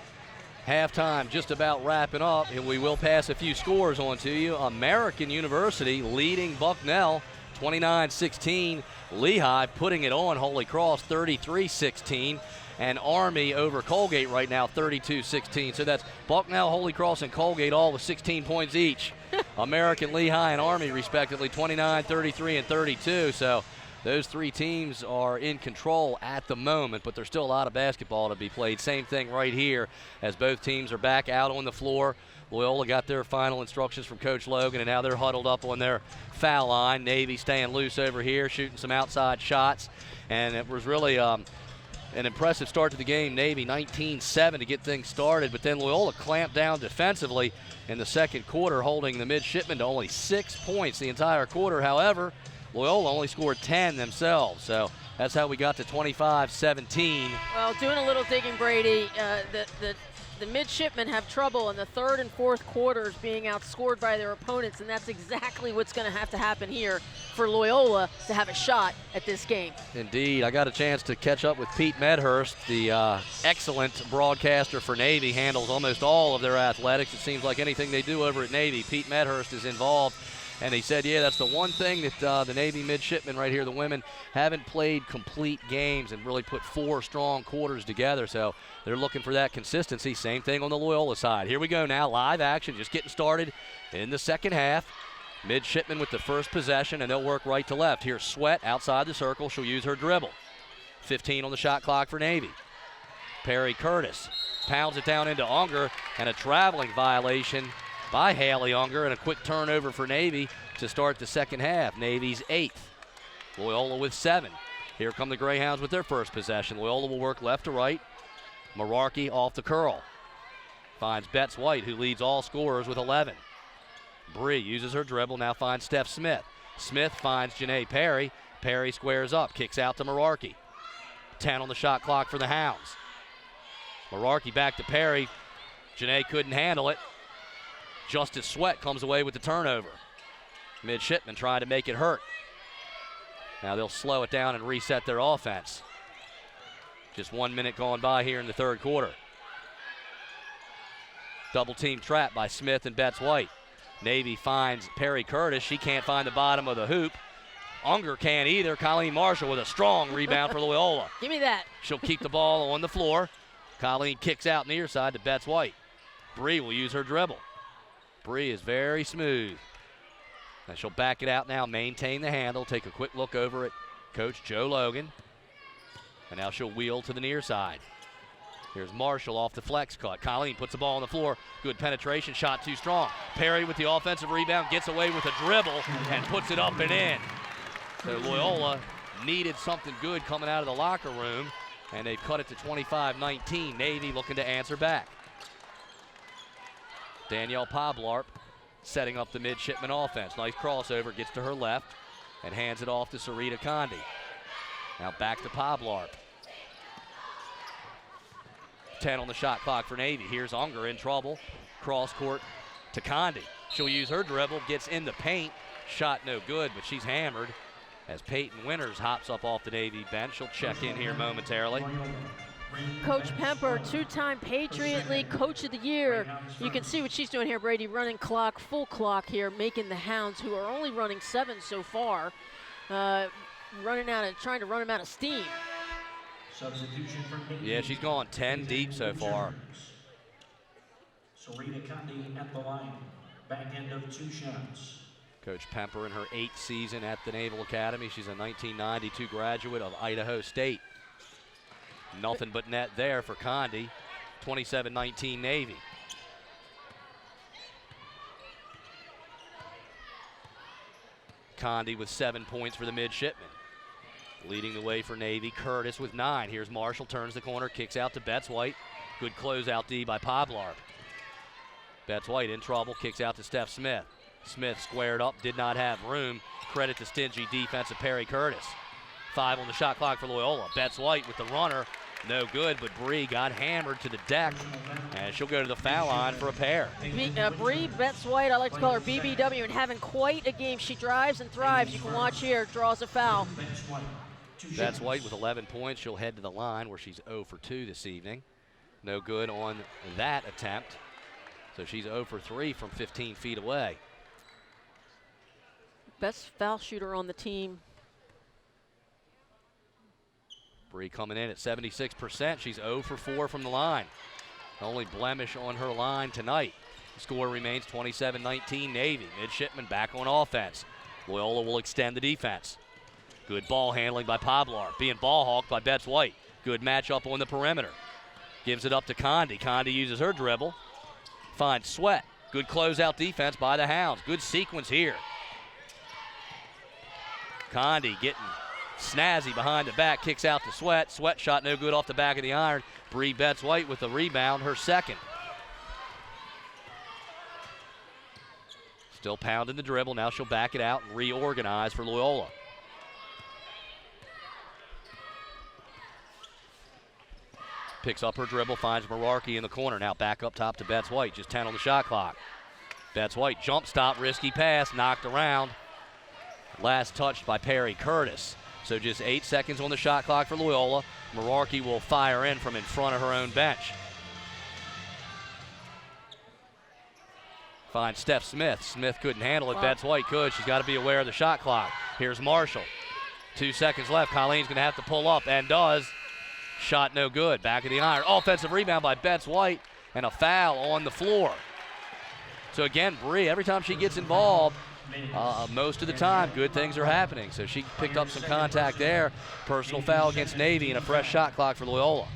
Halftime just about wrapping up, and we will pass a few scores on to you. American University leading Bucknell 29-16. Lehigh putting it on Holy Cross 33-16. And Army over Colgate right now, 32-16. So that's Bucknell, Holy Cross, and Colgate all with 16 points each. American, Lehigh, and Army respectively, 29, 33, and 32. So those 3 teams are in control at the moment, but there's still a lot of basketball to be played. Same thing right here as both teams are back out on the floor. Loyola got their final instructions from Coach Logan, and now they're huddled up on their foul line. Navy staying loose over here, shooting some outside shots. And it was really an impressive start to the game. Navy 19-7 to get things started, but then Loyola clamped down defensively in the second quarter, holding the midshipmen to only 6 points the entire quarter. However, Loyola only scored 10 themselves, so that's how we got to 25-17. Well, doing a little digging, Brady, the midshipmen have trouble in the third and fourth quarters being outscored by their opponents, and that's exactly what's going to happen here for Loyola to have a shot at this game. Indeed. I got a chance to catch up with Pete Medhurst, the excellent broadcaster for Navy, handles almost all of their athletics. It seems like anything they do over at Navy, Pete Medhurst is involved. And he said, yeah, that's the one thing that the Navy midshipmen right here, the women, haven't played complete games and really put 4 strong quarters together. So they're looking for that consistency. Same thing on the Loyola side. Here we go now, live action, just getting started in the second half. Midshipmen with the first possession, and they'll work right to left. Here's Sweat outside the circle. She'll use her dribble. 15 on the shot clock for Navy. Perry Curtis pounds it down into Unger, and a traveling violation by Haley Unger, and a quick turnover for Navy to start the second half. Navy's 8th. Loyola with 7. Here come the Greyhounds with their first possession. Loyola will work left to right. Merarkey off the curl. Finds Betts White, who leads all scorers with 11. Bree uses her dribble, now finds Steph Smith. Smith finds Janae Perry. Perry squares up, kicks out to Merarkey. 10 on the shot clock for the Hounds. Merarkey back to Perry. Janae couldn't handle it. Justice Sweat comes away with the turnover. Midshipmen trying to make it hurt. Now they'll slow it down and reset their offense. Just 1 minute gone by here in the third quarter. Double team trap by Smith and Betts White. Navy finds Perry Curtis. She can't find the bottom of the hoop. Unger can't either. Colleen Marshall with a strong rebound for Loyola. Give me that. She'll keep the ball on the floor. Colleen kicks out near side to Betts White. Bree will use her dribble. Bree is very smooth. And she'll back it out now, maintain the handle, take a quick look over at Coach Joe Logan. And now she'll wheel to the near side. Here's Marshall off the flex cut. Colleen puts the ball on the floor. Good penetration, shot too strong. Perry with the offensive rebound, gets away with a dribble and puts it up and in. So Loyola needed something good coming out of the locker room, and they've cut it to 25-19. Navy looking to answer back. Danielle Poblarp setting up the midshipman offense. Nice crossover, gets to her left and hands it off to Sarita Condi. Now back to Poblarp. 10 on the shot clock for Navy. Here's Unger in trouble. Cross court to Condi. She'll use her dribble, gets in the paint. Shot no good, but she's hammered as Peyton Winters hops up off the Navy bench. She'll check in here momentarily. Coach Pemper, two-time Patriot League Coach of the Year. You can see what she's doing here, Brady, running clock, full clock here, making the Hounds, who are only running 7 so far, trying to run them out of steam. Yeah, she's gone 10 deep so far. Serena Condi at the line, back end of 2 shots. Coach Pemper in her 8th season at the Naval Academy. She's a 1992 graduate of Idaho State. Nothing but net there for Condi. 27-19 Navy. Condi with 7 points for the midshipmen. Leading the way for Navy, Curtis with 9. Here's Marshall, turns the corner, kicks out to Betts White. Good closeout D by Poblar. Betts White in trouble, kicks out to Steph Smith. Smith squared up, did not have room. Credit to stingy defense of Perry Curtis. 5 on the shot clock for Loyola. Betts White with the runner, no good, but Bree got hammered to the deck, and she'll go to the foul line for a pair. Bree Betts White, I like to call her BBW, and having quite a game. She drives and thrives. You can watch here, draws a foul. Betts White with 11 points. She'll head to the line where she's 0 for 2 this evening. No good on that attempt. So she's 0 for 3 from 15 feet away. Best foul shooter on the team. Bree coming in at 76%. She's 0 for 4 from the line. The only blemish on her line tonight. The score remains 27-19 Navy. Midshipmen back on offense. Loyola will extend the defense. Good ball handling by Poblar. Being ball hawked by Betts White. Good matchup on the perimeter. Gives it up to Condi. Condi uses her dribble. Finds Sweat. Good closeout defense by the Hounds. Good sequence here. Condi getting snazzy behind the back, kicks out to Sweat. Sweat shot no good off the back of the iron. Bree Betts White with the rebound, her second. Still pounding the dribble. Now she'll back it out and reorganize for Loyola. Picks up her dribble, finds Merarkey in the corner. Now back up top to Betts White, just 10 on the shot clock. Betts White, jump stop, risky pass, knocked around. Last touched by Perry Curtis. So just 8 seconds on the shot clock for Loyola. Merarkey will fire in from in front of her own bench. Finds Steph Smith. Smith couldn't handle it. Betts White could. She's got to be aware of the shot clock. Here's Marshall. 2 seconds left. Colleen's going to have to pull up, and does. Shot no good. Back of the iron. Offensive rebound by Betts White, and a foul on the floor. So again, Bree, every time she gets involved, most of the time, good things are happening. So she picked up some contact there. Personal foul against Navy and a fresh shot clock for Loyola.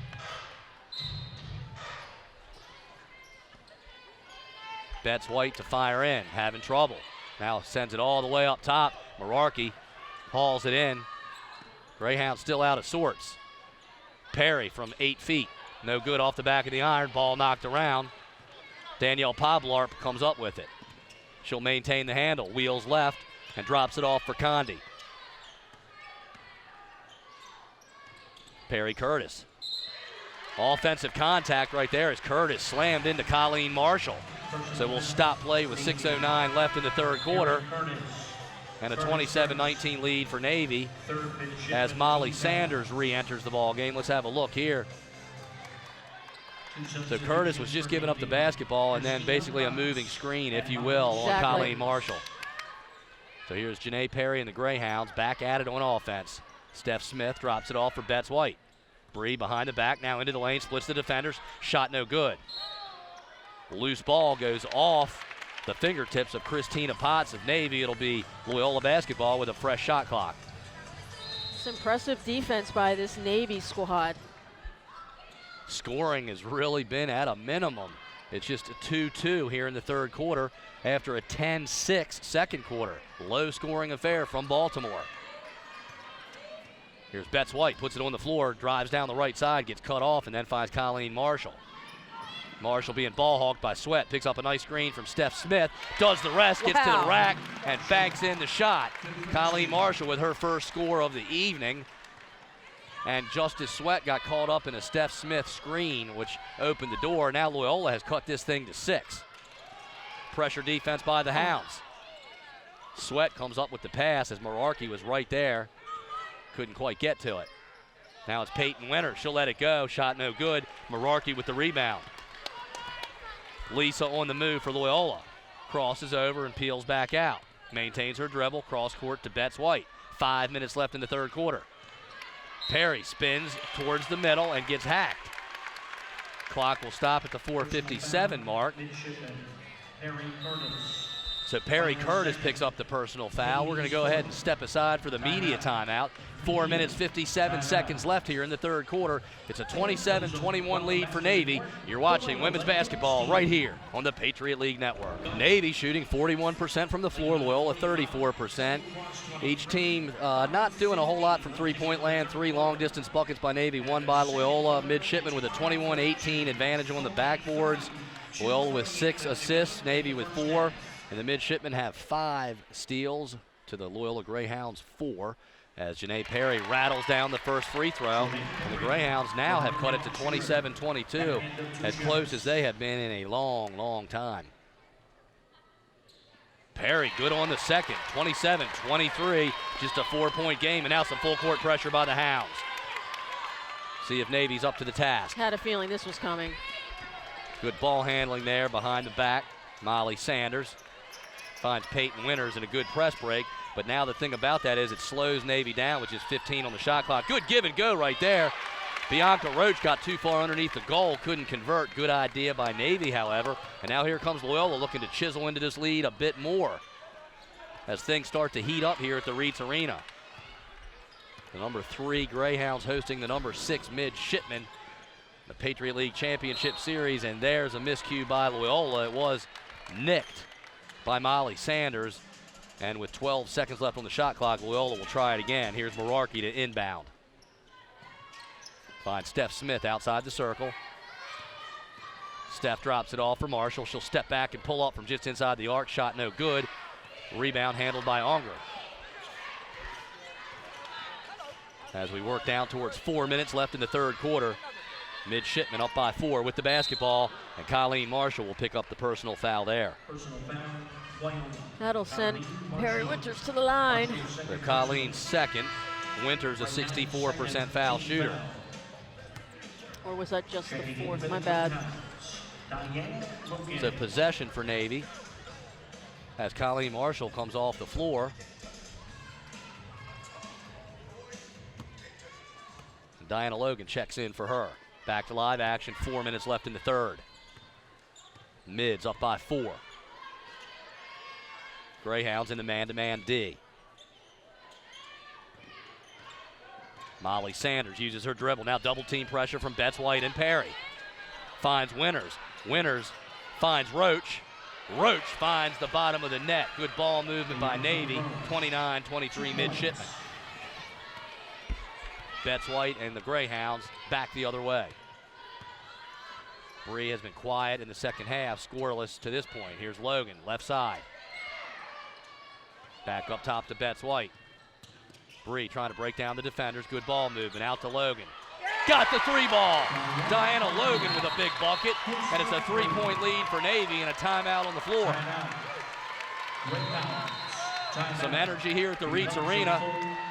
Betts White to fire in, having trouble. Now sends it all the way up top. Merarkey hauls it in. Greyhound still out of sorts. Perry from 8 feet. No good off the back of the iron. Ball knocked around. Danielle Poblarp comes up with it. She'll maintain the handle. Wheels left and drops it off for Condi. Perry Curtis. Offensive contact right there as Curtis slammed into Colleen Marshall. So we'll stop play with 6:09 left in the third quarter. And a 27-19 lead for Navy as Molly Sanders re-enters the ball game. Let's have a look here. So Curtis was just giving up the basketball and then basically a moving screen, if you will, on Colleen Marshall. So here's Janae Perry and the Greyhounds back at it on offense. Steph Smith drops it off for Betts White. Bree behind the back, now into the lane, splits the defenders. Shot no good. Loose ball goes off the fingertips of Christina Potts of Navy. It'll be Loyola basketball with a fresh shot clock. It's impressive defense by this Navy squad. Scoring has really been at a minimum. It's just a 2-2 here in the third quarter after a 10-6 second quarter. Low scoring affair from Baltimore. Here's Betts White, puts it on the floor, drives down the right side, gets cut off, and then finds Colleen Marshall. Marshall being ball hawked by Sweat, picks up a nice screen from Steph Smith, does the rest, gets to the rack, and banks in the shot. Colleen Marshall with her first score of the evening. And Justice Sweat got caught up in a Steph Smith screen, which opened the door. Now Loyola has cut this thing to 6. Pressure defense by the Hounds. Sweat comes up with the pass as Merarkey was right there. Couldn't quite get to it. Now it's Peyton Winter. She'll let it go. Shot no good. Merarkey with the rebound. Lisa on the move for Loyola. Crosses over and peels back out. Maintains her dribble. Cross court to Betts White. 5 minutes left in the third quarter. Perry spins towards the middle and gets hacked. Clock will stop at the 4:57 mark. So Perry Curtis picks up the personal foul. We're going to go ahead and step aside for the media timeout. 4 minutes, 57 seconds left here in the third quarter. It's a 27-21 lead for Navy. You're watching women's basketball right here on the Patriot League Network. Navy shooting 41% from the floor, Loyola 34%. Each team not doing a whole lot from three-point land. 3 long-distance buckets by Navy, 1 by Loyola. Midshipman with a 21-18 advantage on the backboards. Loyola with 6 assists, Navy with 4. And the midshipmen have 5 steals to the Loyola Greyhounds 4. As Janae Perry rattles down the first free throw. And the Greyhounds now have cut it to 27-22, as close as they have been in a long, long time. Perry good on the second, 27-23, just a 4-point game, and now some full court pressure by the Hounds. See if Navy's up to the task. Had a feeling this was coming. Good ball handling there behind the back. Molly Sanders finds Peyton Winters in a good press break. But now the thing about that is it slows Navy down, which is 15 on the shot clock. Good give and go right there. Bianca Roach got too far underneath the goal, couldn't convert. Good idea by Navy, however. And now here comes Loyola looking to chisel into this lead a bit more as things start to heat up here at the Reitz Arena. The number 3 Greyhounds hosting the number 6 Midshipmen, the Patriot League Championship Series, and there's a miscue by Loyola. It was nicked by Molly Sanders. And with 12 seconds left on the shot clock, Loyola will try it again. Here's Merarkey to inbound. Finds Steph Smith outside the circle. Steph drops it off for Marshall. She'll step back and pull up from just inside the arc. Shot no good. Rebound handled by Unger. As we work down towards 4 minutes left in the third quarter, Midshipmen up by 4 with the basketball, and Colleen Marshall will pick up the personal foul there. That'll send Perry Winters to the line. So Colleen's second. Winters a 64% foul shooter. Or was that just the 4th? My bad. So possession for Navy as Colleen Marshall comes off the floor. Diana Logan checks in for her. Back to live action, 4 minutes left in the third. Mids up by 4. Greyhounds in the man-to-man D. Molly Sanders uses her dribble. Now double team pressure from Betts White and Perry. Finds Winters. Winters finds Roach. Roach finds the bottom of the net. Good ball movement by Navy. 29-23 midshipmen. Betts White and the Greyhounds back the other way. Bree has been quiet in the second half, scoreless to this point. Here's Logan, left side. Back up top to Betts White. Bree trying to break down the defenders. Good ball movement out to Logan. Got the 3 ball. Diana Logan with a big bucket, and it's a 3-point lead for Navy and a timeout on the floor. Some energy here at the Reitz Arena.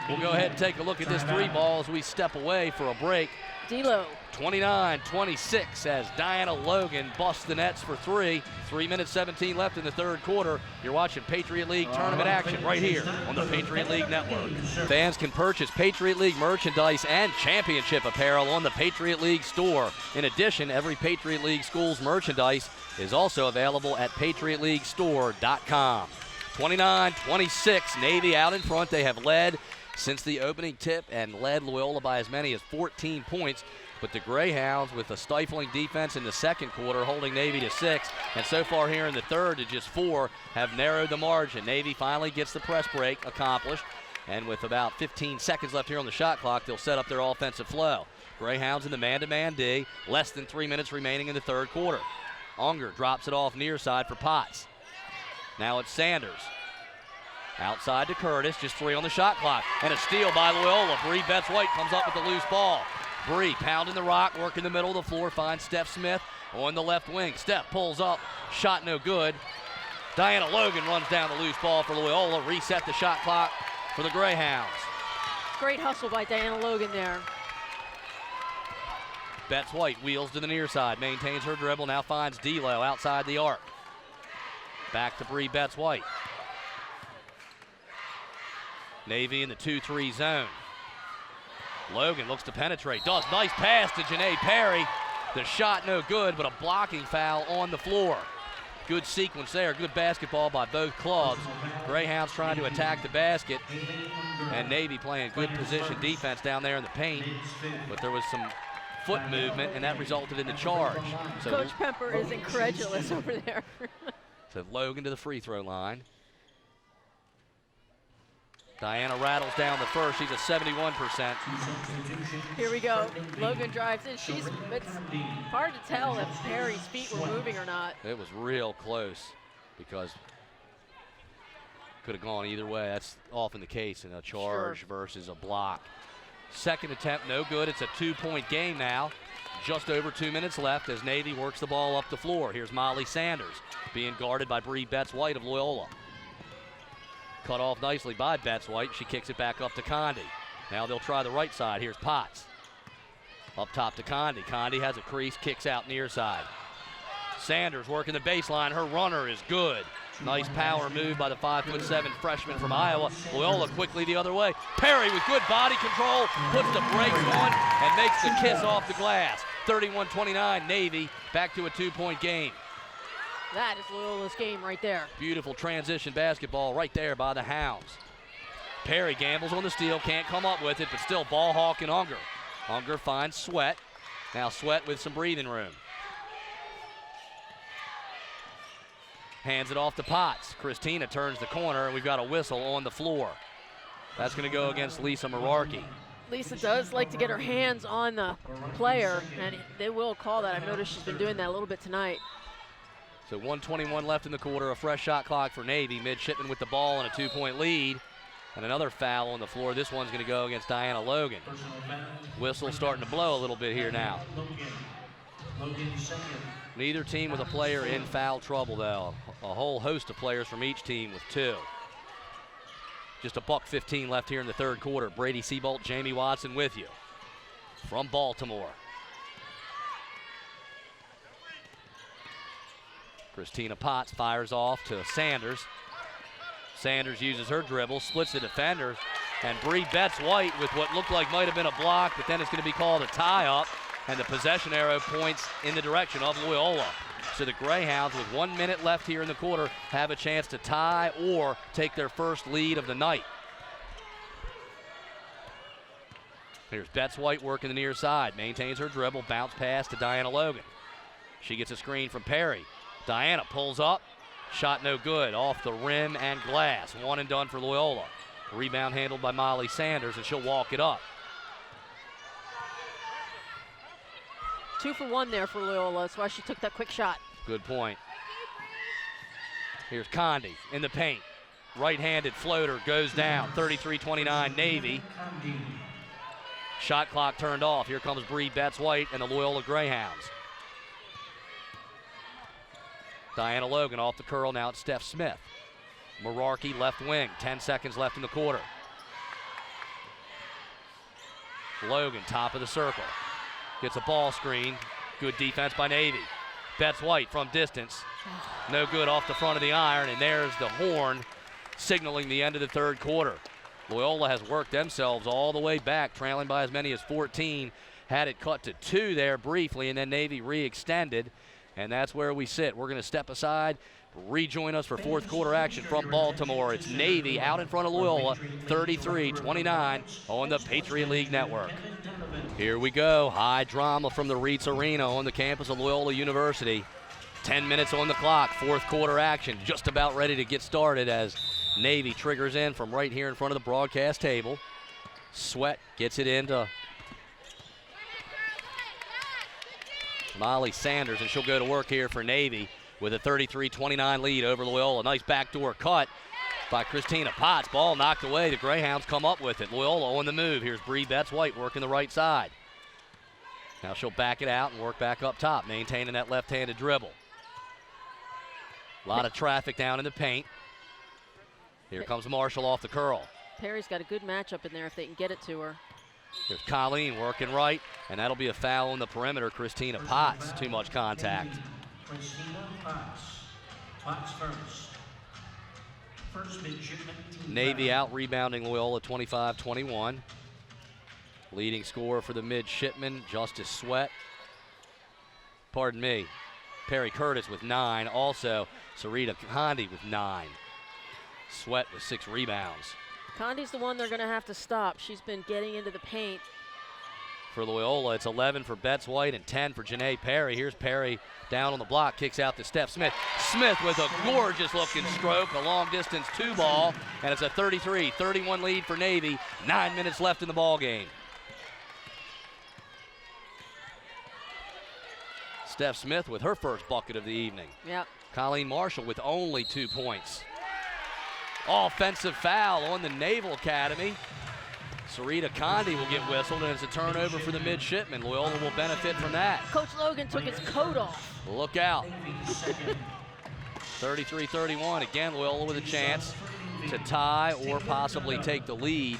We'll go ahead and take a look at this 3 ball as we step away for a break. D'Lo. 29-26 as Diana Logan busts the nets for 3. 3 minutes 17 left in the third quarter. You're watching Patriot League tournament action right here on the Patriot League Network. Fans can purchase Patriot League merchandise and championship apparel on the Patriot League store. In addition, every Patriot League school's merchandise is also available at patriotleaguestore.com. 29-26, Navy out in front. They have led since the opening tip and led Loyola by as many as 14 points. But the Greyhounds, with a stifling defense in the second quarter, holding Navy to 6. And so far here in the third to just 4, have narrowed the margin. Navy finally gets the press break accomplished. And with about 15 seconds left here on the shot clock, they'll set up their offensive flow. Greyhounds in the man-to-man D. Less than 3 minutes remaining in the third quarter. Unger drops it off near side for Potts. Now it's Sanders. Outside to Curtis, just 3 on the shot clock. And a steal by Loyola. Bree Betts White comes up with the loose ball. Bree pounding the rock, working the middle of the floor, finds Steph Smith on the left wing. Steph pulls up, shot no good. Diana Logan runs down the loose ball for Loyola, reset the shot clock for the Greyhounds. Great hustle by Diana Logan there. Betts White wheels to the near side, maintains her dribble, now finds D'Lo outside the arc. Back to Bree Betts White. Navy in the 2-3 zone. Logan looks to penetrate, does. Nice pass to Janae Perry. The shot no good, but a blocking foul on the floor. Good sequence there, good basketball by both clubs. Greyhounds trying to attack the basket, and Navy playing good position defense down there in the paint, but there was some foot movement, and that resulted in the charge. So Coach Pemper is incredulous over there. So Logan to the free throw line. Diana rattles down the first. She's at 71%. Here we go. Logan drives in. It's hard to tell if Perry's feet were moving or not. It was real close because could have gone either way. That's often the case in a charge versus a block. Second attempt, no good. It's a 2-point game now. Just over 2 minutes left as Navy works the ball up the floor. Here's Molly Sanders being guarded by Bree Betts White of Loyola. Cut off nicely by Betts White. She kicks it back up to Condi. Now they'll try the right side. Here's Potts. Up top to Condi. Condi has a crease, kicks out near side. Sanders working the baseline. Her runner is good. Nice power move by the 5'7" freshman from Iowa. Loyola quickly the other way. Perry with good body control, puts the brakes on and makes the kiss off the glass. 31-29 Navy, back to a 2-point game. That is Loyola's game right there. Beautiful transition basketball right there by the Hounds. Perry gambles on the steal, can't come up with it, but still ball hawking Unger. Unger finds Sweat. Now Sweat with some breathing room. Hands it off to Potts. Christina turns the corner, and we've got a whistle on the floor. That's going to go against Lisa Merarkey. Lisa does like to get her hands on the player, and they will call that. I've noticed she's been doing that a little bit tonight. So 1:21 left in the quarter, a fresh shot clock for Navy. Midshipman with the ball and a 2-point lead. And another foul on the floor. This one's going to go against Diana Logan. Whistle starting to blow a little bit here now. Neither team with a player in foul trouble, though. A whole host of players from each team with 2. Just a $1:15 left here in the third quarter. Brady Seabolt, Jamie Watson with you from Baltimore. Christina Potts fires off to Sanders. Sanders uses her dribble, splits the defenders, and Bree Betts White with what looked like might have been a block, but then it's going to be called a tie-up, and the possession arrow points in the direction of Loyola. So the Greyhounds, with 1 minute left here in the quarter, have a chance to tie or take their first lead of the night. Here's Betts White working the near side, maintains her dribble, bounce pass to Diana Logan. She gets a screen from Perry. Diana pulls up, shot no good, off the rim and glass. One and done for Loyola. Rebound handled by Molly Sanders, and she'll walk it up. 2 for 1 there for Loyola. That's why she took that quick shot. Good point. Here's Condi in the paint. Right-handed floater goes down. 33-29 Navy. Shot clock turned off. Here comes Bree Betts White and the Loyola Greyhounds. Diana Logan off the curl, now it's Steph Smith. Merarkey left wing, 10 seconds left in the quarter. Logan, top of the circle. Gets a ball screen, good defense by Navy. Betts White from distance, no good off the front of the iron, and there's the horn signaling the end of the third quarter. Loyola has worked themselves all the way back, trailing by as many as 14. Had it cut to 2 there briefly, and then Navy re-extended. And that's where we sit. We're going to step aside, rejoin us for fourth quarter action from Baltimore. It's Navy out in front of Loyola, 33-29 on the Patriot League Network. Here we go. High drama from the Reitz Arena on the campus of Loyola University. 10 minutes on the clock, fourth quarter action, just about ready to get started as Navy triggers in from right here in front of the broadcast table. Sweat gets it into Molly Sanders, and she'll go to work here for Navy with a 33-29 lead over Loyola. Nice backdoor cut by Christina Potts. Ball knocked away. The Greyhounds come up with it. Loyola on the move. Here's Bree Betts White working the right side. Now she'll back it out and work back up top, maintaining that left-handed dribble. A lot of traffic down in the paint. Here comes Marshall off the curl. Perry's got a good matchup in there if they can get it to her. Here's Colleen working right, and that'll be a foul on the perimeter. Christina Potts, too much contact. Christina Potts. Potts first. First midshipman team Navy foul. out rebounding Loyola 25-21. Leading scorer for the midshipmen, Justice Sweat. Pardon me, Perry Curtis with 9. Also, Sarita Condi with 9. Sweat with 6 rebounds. Condi's the one they're going to have to stop. She's been getting into the paint. For Loyola, it's 11 for Betts White and 10 for Janae Perry. Here's Perry down on the block, kicks out to Steph Smith. Smith with a gorgeous looking stroke, a long distance 2 ball, and it's a 33-31 lead for Navy. 9 minutes left in the ball game. Steph Smith with her first bucket of the evening. Yep. Colleen Marshall with only 2 points. Offensive foul on the Naval Academy. Sarita Condi will get whistled, and it's a turnover for the midshipmen. Loyola will benefit from that. Coach Logan took his coat off. Look out. 33-31. Again, Loyola with a chance to tie or possibly take the lead,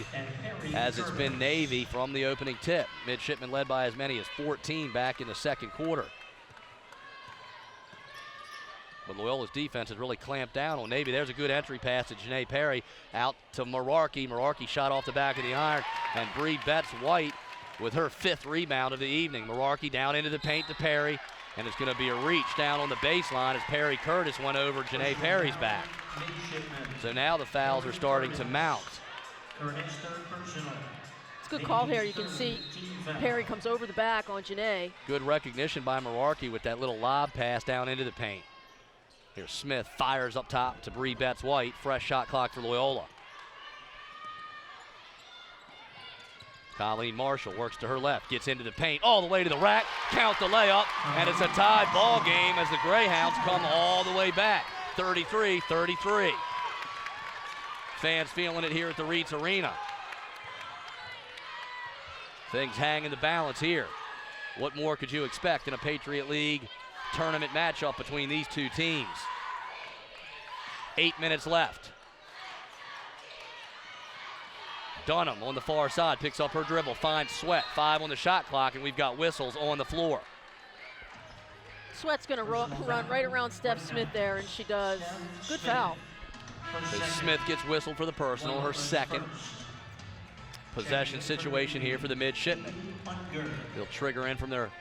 as it's been Navy from the opening tip. Midshipmen led by as many as 14 back in the second quarter. But Loyola's defense has really clamped down on Navy. There's a good entry pass to Janae Perry out to Merarkey. Merarkey shot off the back of the iron, and Bree Betts White with her 5th rebound of the evening. Merarkey down into the paint to Perry, and it's going to be a reach down on the baseline as Perry Curtis went over Janae Perry's back. So now the fouls are starting to mount. It's a good call here. You can see Perry comes over the back on Janae. Good recognition by Merarkey with that little lob pass down into the paint. Here's Smith, fires up top to Bree Betts White. Fresh shot clock for Loyola. Colleen Marshall works to her left, gets into the paint, all the way to the rack, count the layup, and it's a tied ball game as the Greyhounds come all the way back. 33-33. Fans feeling it here at the Reitz Arena. Things hang in the balance here. What more could you expect in a Patriot League tournament matchup between these two teams? 8 minutes left. Dunham on the far side picks up her dribble, finds Sweat. 5 on the shot clock, and we've got whistles on the floor. Sweat's going to run right around Steph Smith there, and she does. Good foul. So Smith gets whistled for the personal, her 2nd. Possession situation here for the midshipmen. They'll trigger in from their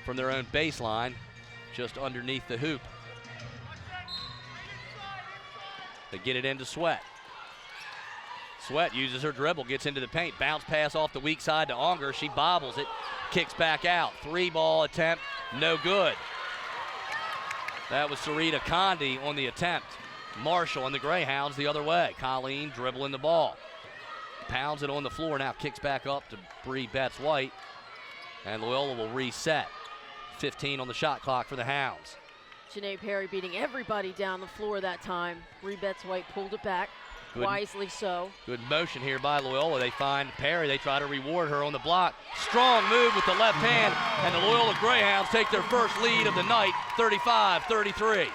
own baseline, just underneath the hoop. They get it into Sweat. Sweat uses her dribble, gets into the paint, bounce pass off the weak side to Unger. She bobbles it, kicks back out. 3-ball attempt, no good. That was Sarita Condi on the attempt. Marshall and the Greyhounds the other way. Colleen dribbling the ball. Pounds it on the floor, now kicks back up to Bree Betts White, and Loyola will reset. 15 on the shot clock for the Hounds. Janae Perry beating everybody down the floor that time. Bree Betts White pulled it back, wisely so. Good motion here by Loyola. They find Perry. They try to reward her on the block. Strong move with the left hand, and the Loyola Greyhounds take their first lead of the night, 35-33.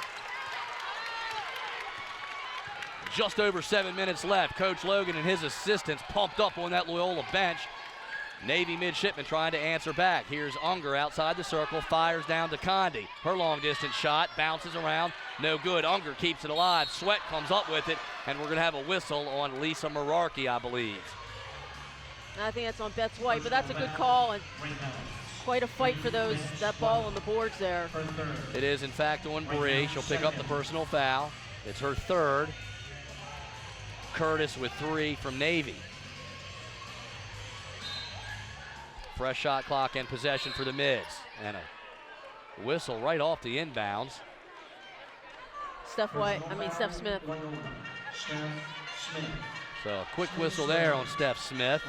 Just over 7 minutes left. Coach Logan and his assistants pumped up on that Loyola bench. Navy midshipmen trying to answer back. Here's Unger outside the circle, fires down to Condi. Her long distance shot bounces around, no good. Unger keeps it alive. Sweat comes up with it, and we're going to have a whistle on Lisa Merarkey, I believe. I think that's on Betts White, but that's a good call, and quite a fight for that ball on the boards there. It is, in fact, on Bree. She'll pick up the personal foul. It's her 3rd. Curtis with 3 from Navy. Fresh shot clock and possession for the Mids. And a whistle right off the inbounds. Steph Smith. So a quick whistle there on Steph Smith.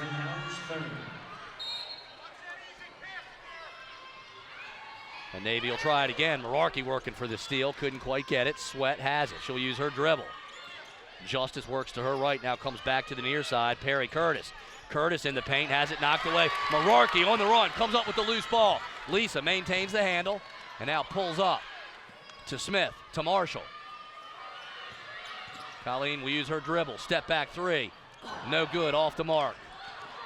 And Navy will try it again. Merarkey working for the steal, couldn't quite get it. Sweat has it. She'll use her dribble. Justice works to her right, now comes back to the near side. Perry Curtis. Curtis in the paint, has it knocked away. Merarkey on the run, comes up with the loose ball. Lisa maintains the handle and now pulls up to Smith, to Marshall. Colleen will use her dribble, step back 3. No good, off the mark.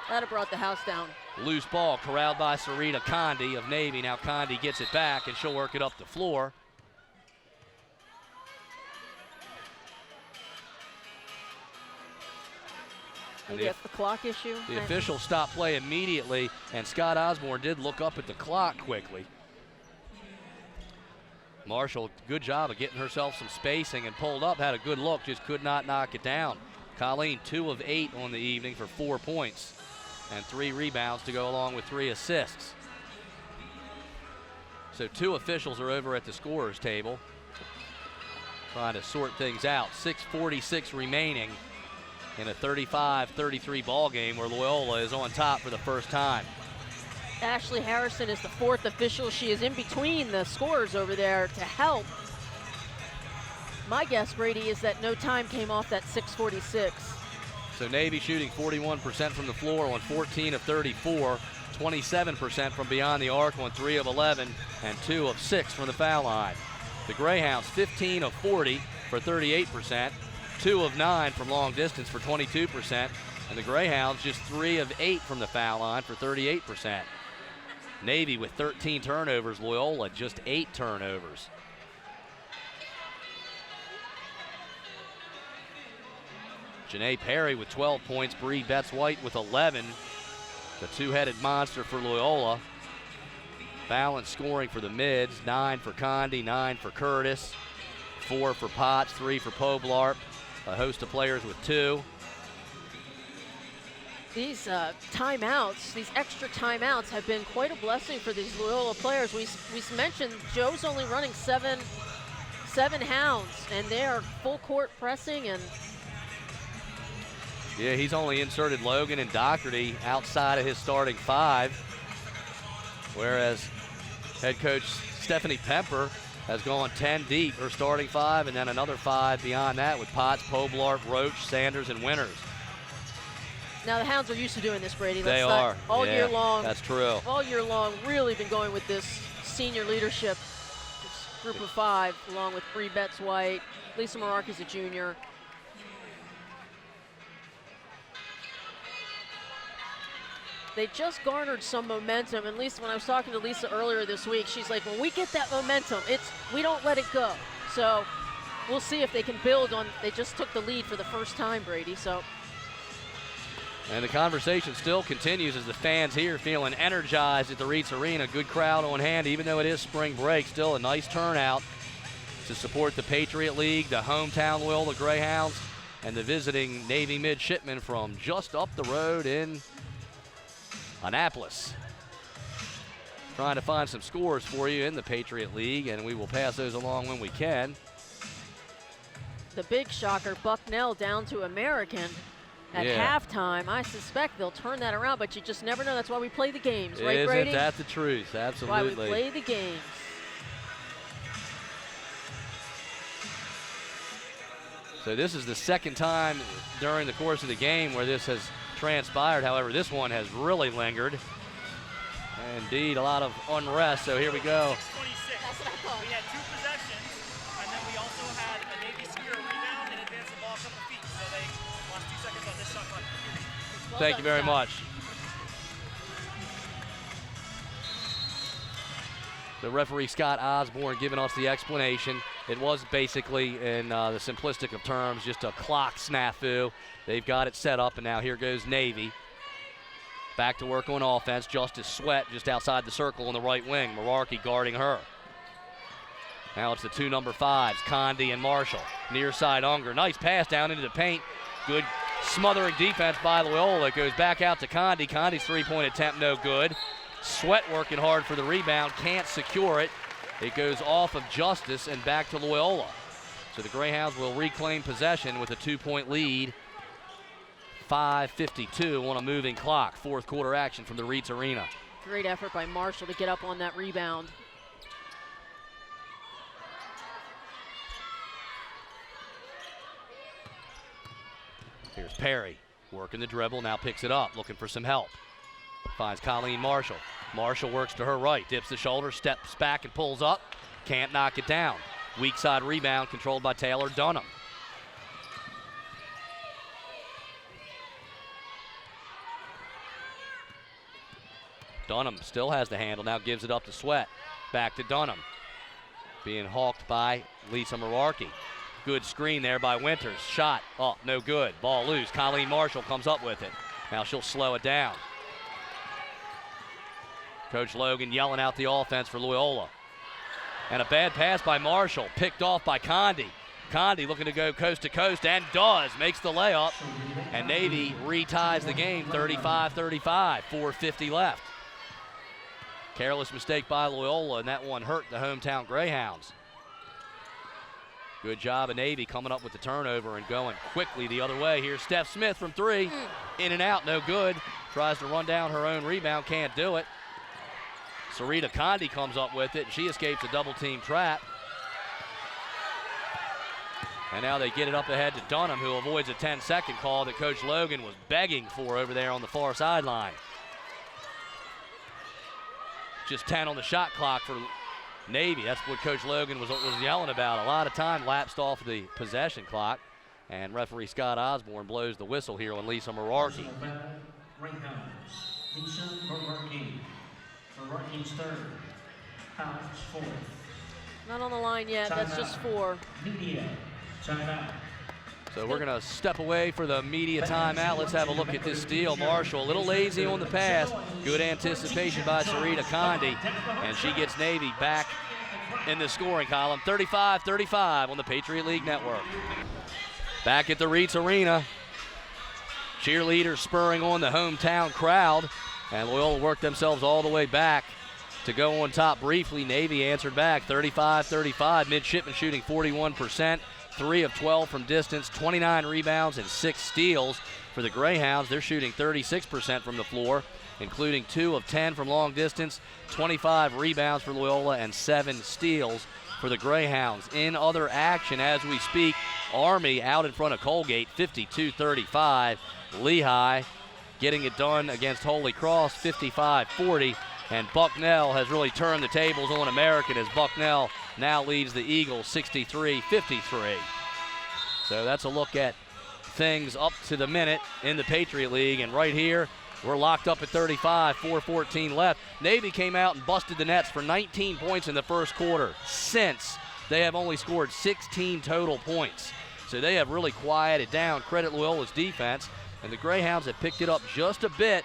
That'd have brought the house down. Loose ball corralled by Sarita Condi of Navy. Now Condi gets it back, and she'll work it up the floor. Maybe that's the clock issue. The official stopped play immediately, and Scott Osborne did look up at the clock quickly. Marshall, good job of getting herself some spacing and pulled up, had a good look, just could not knock it down. Colleen, 2 of 8 on the evening for 4 points and 3 rebounds to go along with 3 assists. So 2 officials are over at the scorer's table trying to sort things out. 6:46 remaining in a 35-33 ball game where Loyola is on top for the first time. Ashley Harrison is the 4th official. She is in between the scorers over there to help. My guess, Brady, is that no time came off that 6:46. So Navy shooting 41% from the floor on 14 of 34, 27% from beyond the arc on 3 of 11, and 2 of 6 from the foul line. The Greyhounds 15 of 40 for 38%, 2 of 9 from long distance for 22%, and the Greyhounds just 3 of 8 from the foul line for 38%. Navy with 13 turnovers, Loyola just 8 turnovers. Janae Perry with 12 points, Bree Betts-White with 11. The two-headed monster for Loyola. Balanced scoring for the mids, 9 for Condi, 9 for Curtis, 4 for Potts, 3 for Poblarp, a host of players with 2. These timeouts, these extra timeouts have been quite a blessing for these Loyola players. We mentioned Joe's only running seven hounds, and they are full court pressing. And yeah, he's only inserted Logan and Doherty outside of his starting 5, whereas head coach Stephanie Pemper has gone 10 deep, her starting 5, and then another 5 beyond that with Potts, Poblarp, Roach, Sanders, and Winters. Now the Hounds are used to doing this, Brady. They are. All year long. That's true. All year long, really been going with this senior leadership, this group of 5, along with Bree Betts-White, Lisa Mararkey's a junior. They just garnered some momentum, and Lisa, when I was talking to Lisa earlier this week, she's like, when we get that momentum, we don't let it go. So we'll see if they can build on, they just took the lead for the first time, Brady, so. And the conversation still continues as the fans here feeling energized at the Reitz Arena. Good crowd on hand, even though it is spring break. Still a nice turnout to support the Patriot League, the hometown Loyola Greyhounds, and the visiting Navy midshipmen from just up the road in Annapolis. Trying to find some scores for you in the Patriot League, and we will pass those along when we can. The big shocker, Bucknell down to American at halftime. I suspect they'll turn that around, but you just never know. That's why we play the games, right, Brady? Isn't that the truth? Absolutely. Why we play the games. So this is the second time during the course of the game where this has transpired. However, this one has really lingered. Indeed, a lot of unrest. So here we go. 26. That's what I thought. We had 2 possessions, and then we also had a Navy skier rebound and advance the ball a couple feet. So they lost 2 seconds on this shot clock. Well Thank you very much. The referee Scott Osborne giving us the explanation. It was basically, in the simplistic of terms, just a clock snafu. They've got it set up, and now here goes Navy. Back to work on offense. Justice Sweat just outside the circle on the right wing. Mararkey guarding her. Now it's the 2 number 5s, Condi and Marshall. Near side Unger. Nice pass down into the paint. Good smothering defense by Loyola. It goes back out to Condi. Condi's 3-point attempt no good. Sweat working hard for the rebound. Can't secure it. It goes off of Justice and back to Loyola. So the Greyhounds will reclaim possession with a 2-point lead. 5:52 on a moving clock. Fourth quarter action from the Reitz Arena. Great effort by Marshall to get up on that rebound. Here's Perry working the dribble, now picks it up, looking for some help. Finds Colleen Marshall. Marshall works to her right, dips the shoulder, steps back and pulls up. Can't knock it down. Weak side rebound controlled by Taylor Dunham. Dunham still has the handle, now gives it up to Sweat. Back to Dunham. Being hawked by Lisa Merarkey. Good screen there by Winters. Shot up, no good. Ball loose. Colleen Marshall comes up with it. Now she'll slow it down. Coach Logan yelling out the offense for Loyola. And a bad pass by Marshall, picked off by Condi. Condi looking to go coast to coast and does, makes the layup. And Navy reties the game 35-35, 4:50 left. Careless mistake by Loyola, and that one hurt the hometown Greyhounds. Good job of Navy coming up with the turnover and going quickly the other way. Here's Steph Smith from three. In and out, no good. Tries to run down her own rebound, can't do it. Sarita Condi comes up with it, and she escapes a double-team trap. And now they get it up ahead to Dunham, who avoids a 10-second call that Coach Logan was begging for over there on the far sideline. Just 10 on the shot clock for Navy. That's what Coach Logan was yelling about. A lot of time lapsed off the possession clock. And referee Scott Osborne blows the whistle here on Lisa Merarkey. Lisa Merarkey. Merarkey's third. House fourth. Not on the line yet. That's just 4. Media. Timeout. So we're going to step away for the media timeout. Let's have a look at this steal. Marshall, a little lazy on the pass. Good anticipation by Sarita Condi. And she gets Navy back in the scoring column. 35-35 on the Patriot League Network. Back at the Reitz Arena. Cheerleaders spurring on the hometown crowd. And Loyola worked themselves all the way back to go on top briefly. Navy answered back 35-35. Midshipman shooting 41%. 3 of 12 from distance, 29 rebounds and 6 steals for the Greyhounds. They're shooting 36% from the floor, including 2 of 10 from long distance, 25 rebounds for Loyola and 7 steals for the Greyhounds. In other action as we speak, Army out in front of Colgate, 52-35. Lehigh getting it done against Holy Cross, 55-40. And Bucknell has really turned the tables on American as Bucknell now leads the Eagles 63-53. So that's a look at things up to the minute in the Patriot League. And right here, we're locked up at 35, 4:14 left. Navy came out and busted the nets for 19 points in the first quarter. Since they have only scored 16 total points. So they have really quieted down. Credit Loyola's defense. And the Greyhounds have picked it up just a bit,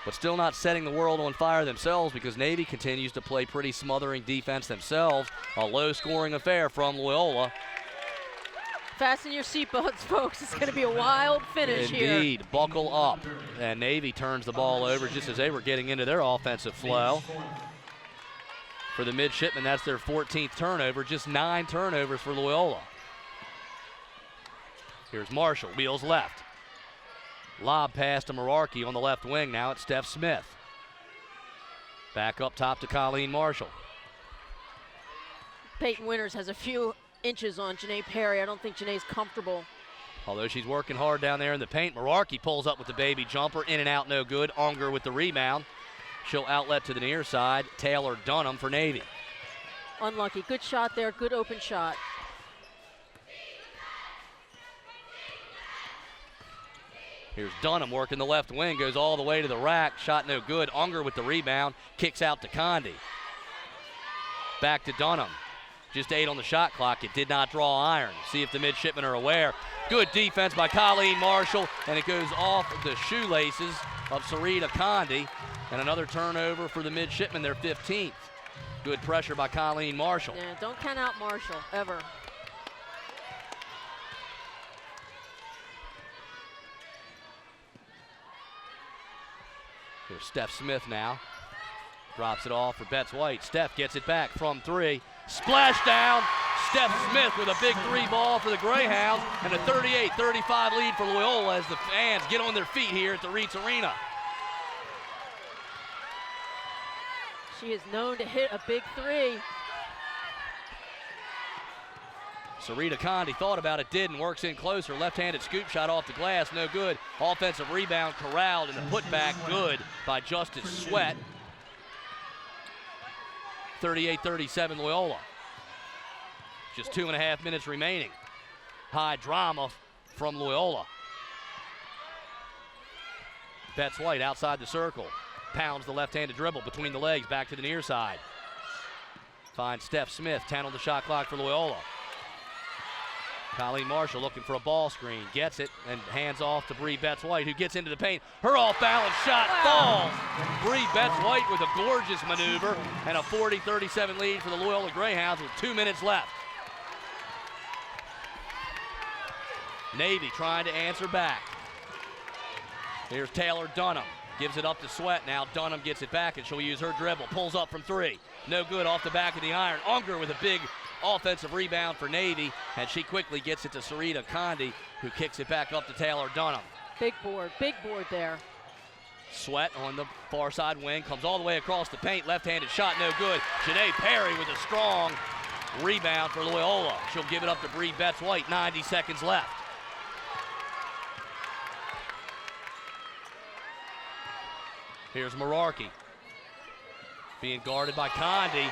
but still not setting the world on fire themselves because Navy continues to play pretty smothering defense themselves. A low-scoring affair from Loyola. Fasten your seatbelts, folks. It's going to be a wild finish here. Indeed. Buckle up. And Navy turns the ball over just as they were getting into their offensive flow. For the midshipmen, that's their 14th turnover. Just 9 turnovers for Loyola. Here's Marshall. Wheels left. Lob pass to Merarkey on the left wing. Now it's Steph Smith. Back up top to Colleen Marshall. Peyton Winters has a few inches on Janae Perry. I don't think Janae's comfortable. Although she's working hard down there in the paint. Merarkey pulls up with the baby jumper. In and out, no good. Unger with the rebound. She'll outlet to the near side. Taylor Dunham for Navy. Unlucky. Good shot there. Good open shot. Here's Dunham working the left wing, goes all the way to the rack, shot no good. Unger with the rebound, kicks out to Condi. Back to Dunham. Just 8 on the shot clock. It did not draw iron. See if the midshipmen are aware. Good defense by Colleen Marshall, and it goes off the shoelaces of Sarita Condi. And another turnover for the midshipmen, their 15th. Good pressure by Colleen Marshall. Yeah, don't count out Marshall, ever. Here's Steph Smith now. Drops it off for Betts White. Steph gets it back from 3. Splash down. Steph Smith with a big 3 ball for the Greyhounds. And a 38-35 lead for Loyola as the fans get on their feet here at the Reitz Arena. She is known to hit a big 3. Sarita Condi thought about it, didn't. Works in closer. Left-handed scoop shot off the glass, no good. Offensive rebound corralled and the putback good by Justice Sweat. 38-37 Loyola. Just 2.5 minutes remaining. High drama from Loyola. Betts White outside the circle. pounds the left-handed dribble between the legs, back to the near side. Finds Steph Smith, 10 on the shot clock for Loyola. Colleen Marshall looking for a ball screen, gets it, and hands off to Bree Betts-White, who gets into the paint. Her off-balance shot falls. Bree Betts-White with a gorgeous maneuver and a 40-37 lead for the Loyola Greyhounds with 2 minutes left. Navy trying to answer back. Here's Taylor Dunham. Gives it up to Sweat. Now Dunham gets it back, and she'll use her dribble. Pulls up from 3. No good off the back of the iron. Unger with a big offensive rebound for Navy, and she quickly gets it to Sarita Condi, who kicks it back up to Taylor Dunham. Big board there. Sweat on the far side wing, comes all the way across the paint. Left-handed shot, no good. Janae Perry with a strong rebound for Loyola. She'll give it up to Bree Betts-White, 90 seconds left. Here's Merarkey being guarded by Condi,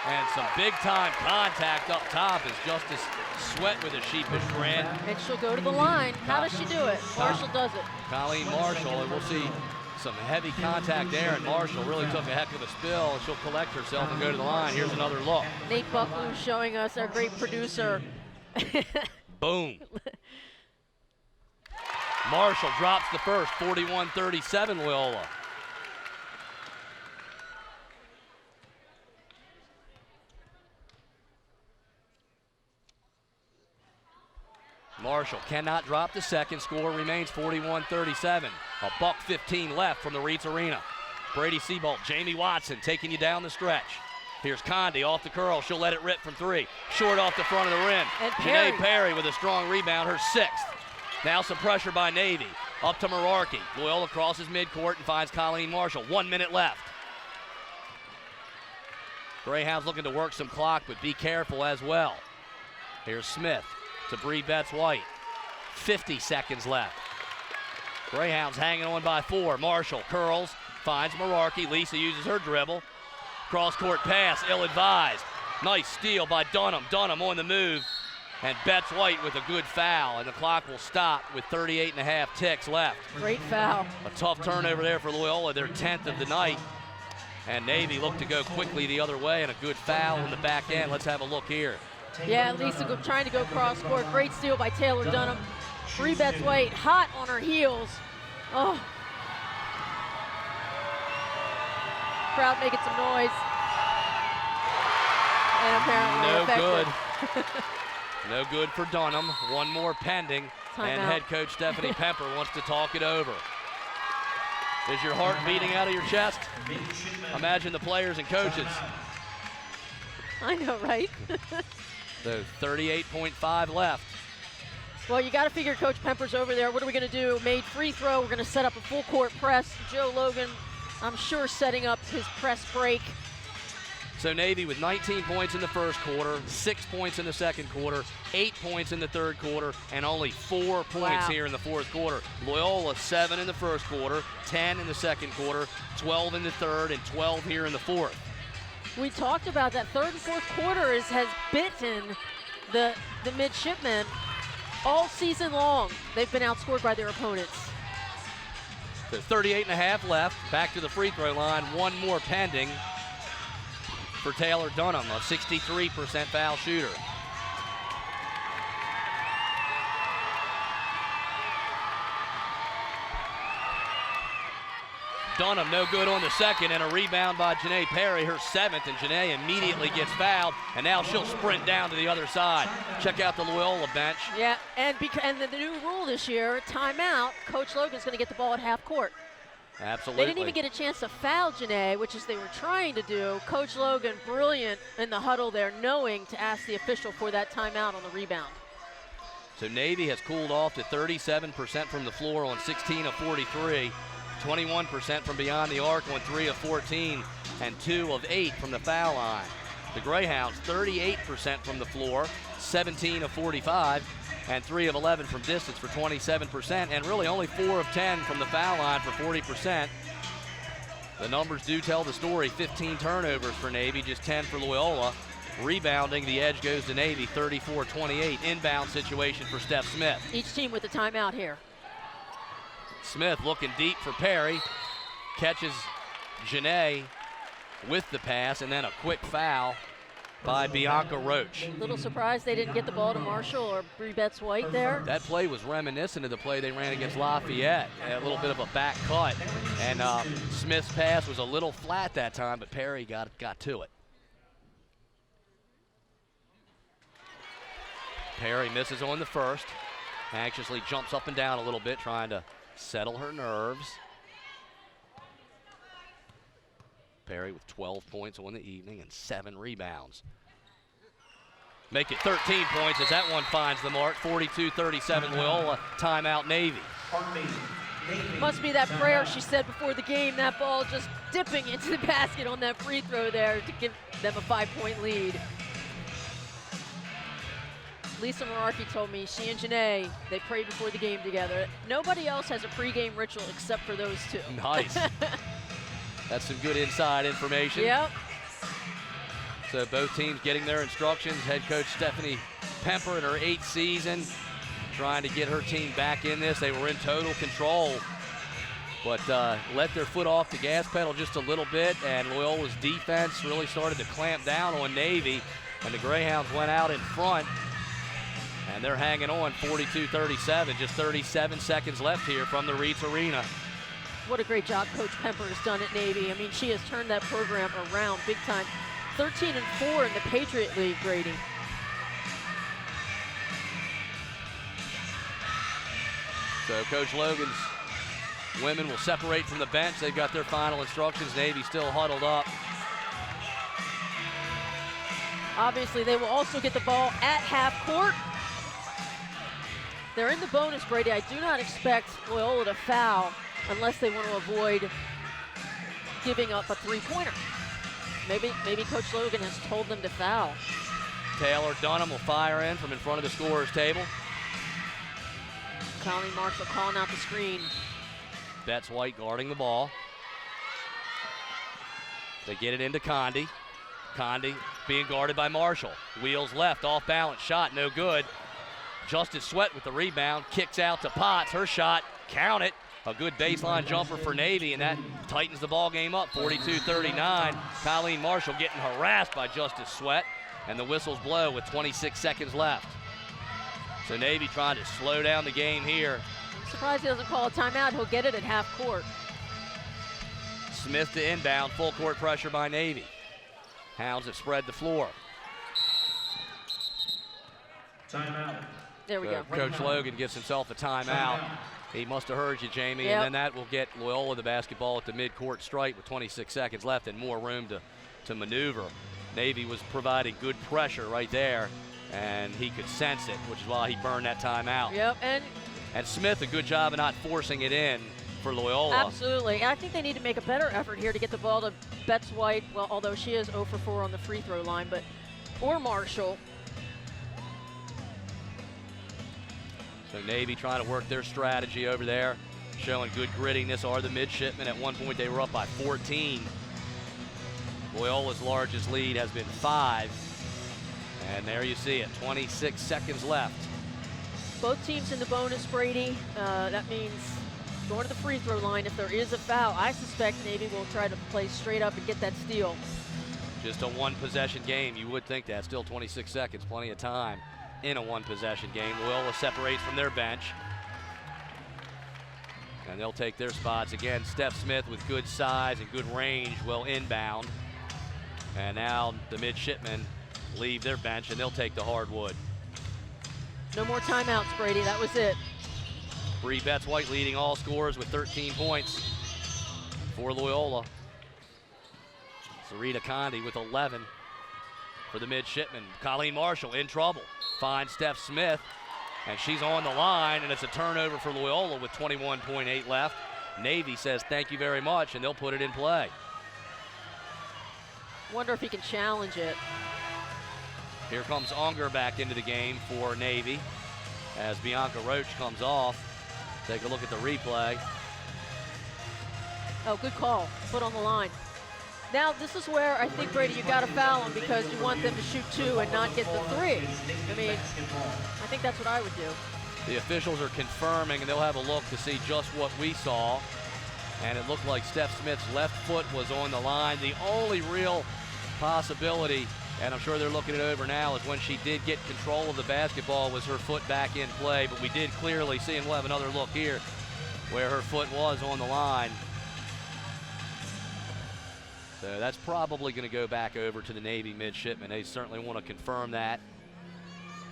and some big-time contact up top as Justice Sweat with a sheepish grin. And she'll go to the line. How does she do it? Marshall does it. Colleen Marshall, and we'll see some heavy contact there, and Marshall really took a heck of a spill, and she'll collect herself and go to the line. Here's another look. Nate Bucklew showing us, our great producer. Boom. Marshall drops the first, 41-37 Loyola. Marshall cannot drop the second. Score remains 41-37. A $1:15 left from the Reitz Arena. Brady Seabolt, Jamie Watson taking you down the stretch. Here's Condi off the curl. She'll let it rip from 3. Short off the front of the rim. And Janae Perry with a strong rebound, her 6th. Now some pressure by Navy. Up to Merarkey. Loyola crosses midcourt and finds Colleen Marshall. 1 minute left. Greyhounds looking to work some clock, but be careful as well. Here's Smith to Bree Betts-White. 50 seconds left. Greyhounds hanging on by 4. Marshall curls, finds Merarkey. Lisa uses her dribble. Cross-court pass, ill-advised. Nice steal by Dunham. Dunham on the move. And Betts-White with a good foul. And the clock will stop with 38.5 ticks left. Great foul. A tough turnover there for Loyola, their 10th of the night. And Navy looked to go quickly the other way, and a good foul in the back end. Let's have a look here. Yeah, Lisa trying to go cross court. Great steal by Taylor Dunham. Bree Betts-White hot on her heels. Oh. Crowd making some noise. And apparently no good. No good for Dunham. 1 more pending. And head coach Stephanie Pemper wants to talk it over. Is your heart beating out of your chest? Imagine the players and coaches. I know, right? So 38.5 left. Well, you got to figure Coach Pemper's over there. What are we going to do? Made free throw. We're going to set up a full court press. Joe Logan, I'm sure, setting up his press break. So Navy with 19 points in the first quarter, 6 points in the second quarter, 8 points in the third quarter, and only 4 points here in the fourth quarter. Loyola 7 in the first quarter, 10 in the second quarter, 12 in the third, and 12 here in the fourth. We talked about that third and fourth quarter has bitten the midshipmen all season long. They've been outscored by their opponents. So 38.5 left, back to the free throw line, 1 more pending for Taylor Dunham, a 63% foul shooter. Dunham no good on the second, and a rebound by Janae Perry, her 7th, and Janae immediately gets fouled, and now she'll sprint down to the other side. Check out the Loyola bench. Yeah, and the new rule this year, timeout, Coach Logan's going to get the ball at half court. Absolutely. They didn't even get a chance to foul Janae, which is they were trying to do. Coach Logan, brilliant in the huddle there, knowing to ask the official for that timeout on the rebound. So Navy has cooled off to 37% from the floor on 16 of 43. 21% from beyond the arc on 3 of 14, and 2 of 8 from the foul line. The Greyhounds 38% from the floor, 17 of 45, and 3 of 11 from distance for 27%, and really only 4 of 10 from the foul line for 40%. The numbers do tell the story. 15 turnovers for Navy, just 10 for Loyola. Rebounding, the edge goes to Navy, 34-28. Inbound situation for Steph Smith. Each team with a timeout here. Smith looking deep for Perry. Catches Janae with the pass, and then a quick foul by Bianca Roach. A little surprised they didn't get the ball to Marshall or Bree Betts-White there. That play was reminiscent of the play they ran against Lafayette. A little bit of a back cut, and Smith's pass was a little flat that time, but Perry got to it. Perry misses on the first, anxiously jumps up and down a little bit, trying to settle her nerves. Perry with 12 points on the evening and 7 rebounds. Make it 13 points as that one finds the mark. 42-37 Loyola, timeout Navy. Must be that prayer she said before the game, that ball just dipping into the basket on that free throw there to give them a 5-point lead. Lisa Merarkey told me she and Janae, they prayed before the game together. Nobody else has a pregame ritual except for those two. Nice. That's some good inside information. Yep. So both teams getting their instructions. Head coach Stephanie Pemper in her 8th season, trying to get her team back in this. They were in total control, but let their foot off the gas pedal just a little bit, and Loyola's defense really started to clamp down on Navy, and the Greyhounds went out in front, and they're hanging on 42-37. Just 37 seconds left here from the Reitz Arena. What a great job Coach Pemper has done at Navy. I mean, she has turned that program around big time. 13-4 in the Patriot League, Brady. So Coach Logan's women will separate from the bench. They've got their final instructions. Navy still huddled up. Obviously, they will also get the ball at half court. They're in the bonus, Brady. I do not expect Loyola to foul unless they want to avoid giving up a three-pointer. Maybe Coach Logan has told them to foul. Taylor Dunham will fire in from in front of the scorer's table. Colleen Marshall calling out the screen. Betts-White guarding the ball. They get it into Condi. Condi being guarded by Marshall. Wheels left, off balance, shot no good. Justice Sweat with the rebound, kicks out to Potts. Her shot, count it. A good baseline jumper for Navy, and that tightens the ball game up, 42-39. Colleen Marshall getting harassed by Justice Sweat, and the whistles blow with 26 seconds left. So Navy trying to slow down the game here. I'm surprised he doesn't call a timeout. He'll get it at half court. Smith to inbound, full court pressure by Navy. Hounds have spread the floor. Timeout. There we go. Coach Logan gets himself a timeout. He must have heard you, Jamie, Yep. and then that will get Loyola the basketball at the midcourt stripe with 26 seconds left and more room to maneuver. Navy was providing good pressure right there, and he could sense it, which is why he burned that timeout. Yep, And Smith, a good job of not forcing it in for Loyola. absolutely. I think they need to make a better effort here to get the ball to Betts-White, well, although she is 0 for 4 on the free throw line, or Marshall. So Navy trying to work their strategy over there, showing good grittiness are the midshipmen. At one point they were up by 14. Loyola's largest lead has been 5. And there you see it, 26 seconds left. Both teams in the bonus, Brady. That means going to the free throw line. If there is a foul, I suspect Navy will try to play straight up and get that steal. Just a one-possession game. You would think that. Still 26 seconds, plenty of time in a one-possession game. Loyola separates from their bench. And they'll take their spots again. Steph Smith with good size and good range will inbound. And now the midshipmen leave their bench and they'll take the hardwood. No more timeouts, Brady. That was it. Bree Betts-White leading all scorers with 13 points for Loyola. Sarita Condi with 11 for the midshipmen. Colleen Marshall in trouble. Finds Steph Smith, and she's on the line, and it's a turnover for Loyola with 21.8 left. Navy says thank you very much, and they'll put it in play. Wonder if he can challenge it. Here comes Unger back into the game for Navy as Bianca Roach comes off. Take a look at the replay. Oh, good call. Put on the line. Now, this is where I think, Brady, you got to foul them because you want them to shoot 2 and not get the 3. I mean, I think that's what I would do. The officials are confirming, and they'll have a look to see just what we saw. and it looked like Steph Smith's left foot was on the line. The only real possibility, and I'm sure they're looking it over now, is when she did get control of the basketball was her foot back in play, but we did clearly see, and we'll have another look here, where her foot was on the line. So that's probably going to go back over to the Navy midshipmen. They certainly want to confirm that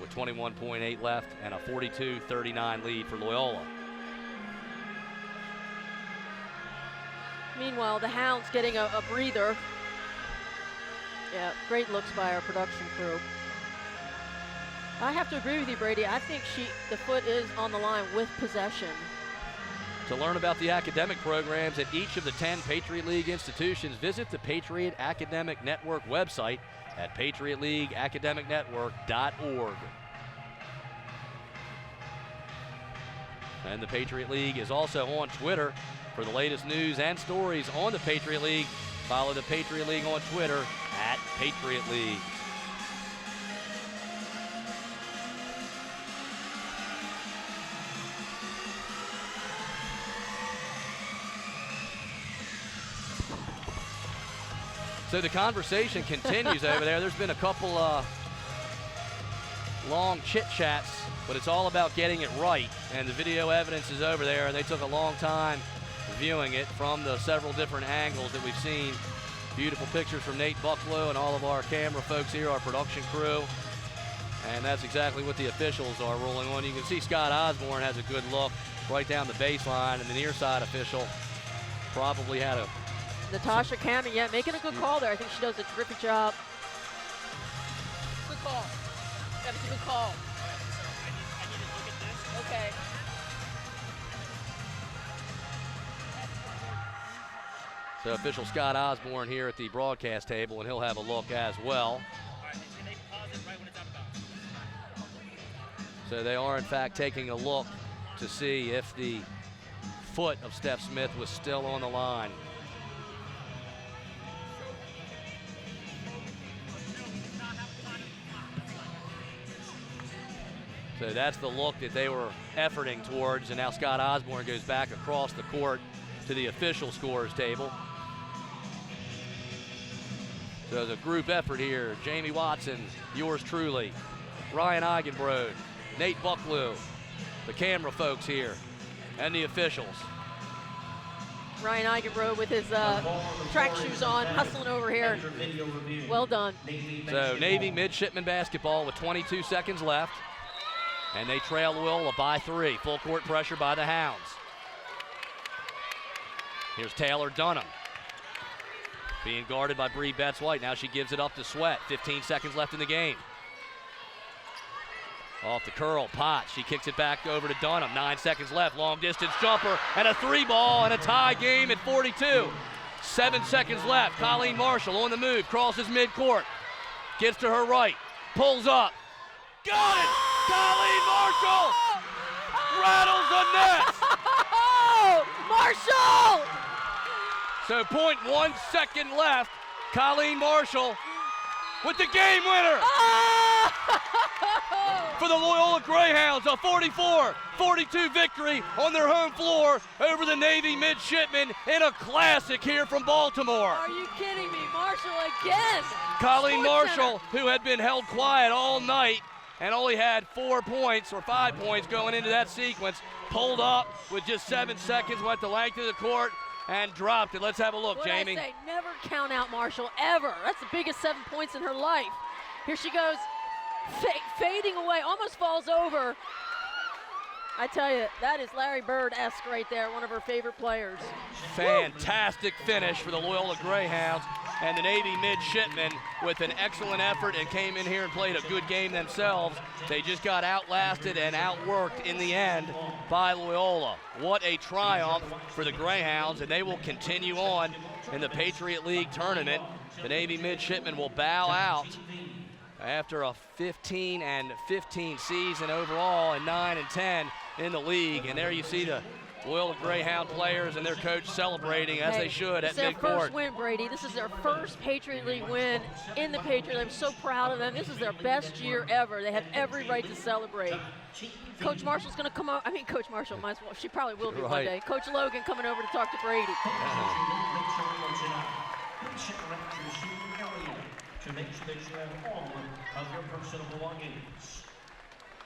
with 21.8 left and a 42-39 lead for Loyola. Meanwhile, the Hounds getting a breather. Yeah, great looks by our production crew. I have to agree with you, Brady. I think the foot is on the line with possession. To learn about the academic programs at each of the 10 Patriot League institutions, visit the Patriot Academic Network website at patriotleagueacademicnetwork.org. And the Patriot League is also on Twitter. For the latest news and stories on the Patriot League, follow the Patriot League on Twitter at Patriot League. So the conversation continues over there. There's been a couple long chit-chats, but it's all about getting it right. And the video evidence is over there, and they took a long time viewing it from the several different angles that we've seen. Beautiful pictures from Nate Bucklow and all of our camera folks here, our production crew. And that's exactly what the officials are rolling on. You can see Scott Osborne has a good look right down the baseline, and the near side official probably had a... Natasha Cameron, yeah, making a good call there. I think she does a terrific job. Good call. That was a good call. I need to look at this. Okay. So official Scott Osborne here at the broadcast table, and he'll have a look as well. All right, and they pause it right when it's out of bounds. So they are in fact taking a look to see if the foot of Steph Smith was still on the line. So that's the look that they were efforting towards, and now Scott Osborne goes back across the court to the official scores table. So there's a group effort here. Jamie Watson, yours truly, Ryan Eigenbrode, Nate Bucklew, the camera folks here, and the officials. Ryan Eigenbrode with his track shoes on, hustling over here. Well done. So Navy midshipman basketball with 22 seconds left. And they trail Loyola by 3. Full court pressure by the Hounds. Here's Taylor Dunham. Being guarded by Bree Betts-White. Now she gives it up to Sweat. 15 seconds left in the game. Off the curl, Potts. She kicks it back over to Dunham. 9 seconds left. Long distance jumper and a 3-ball and a tie game at 42. 7 seconds left. Colleen Marshall on the move. Crosses midcourt. Gets to her right. Pulls up. Got it! Colleen Marshall rattles the net. Oh, Marshall! So 0.1 second left. Colleen Marshall with the game winner for the Loyola Greyhounds. A 44-42 victory on their home floor over the Navy midshipmen in a classic here from Baltimore. Are you kidding me? Marshall again. Colleen Sports Marshall, who had been held quiet all night and only had 4 points or 5 points going into that sequence, pulled up with just 7 seconds, went the length of the court, and dropped it. Let's have a look, What'd Jamie. I say? Never count out Marshall, ever. That's the biggest 7 points in her life. Here she goes, fading away, almost falls over. I tell you, that is Larry Bird-esque right there, one of her favorite players. Fantastic finish for the Loyola Greyhounds, and the Navy midshipmen with an excellent effort and came in here and played a good game themselves. They just got outlasted and outworked in the end by Loyola. What a triumph for the Greyhounds, and they will continue on in the Patriot League tournament. The Navy midshipmen will bow out after a 15-15 season overall and 9-10 in the league. And there you see the Loyola Greyhound players and their coach celebrating as they should at midcourt. This is their first win, Brady. This is their first Patriot League win in the Patriot League. I'm so proud of them. This is their best year ever. They have every right to celebrate. Coach Marshall's going to come out. I mean, Coach Marshall, might as well. She probably will be one day. Coach Logan coming over to talk to Brady. To make sure that you have all of your personal belongings.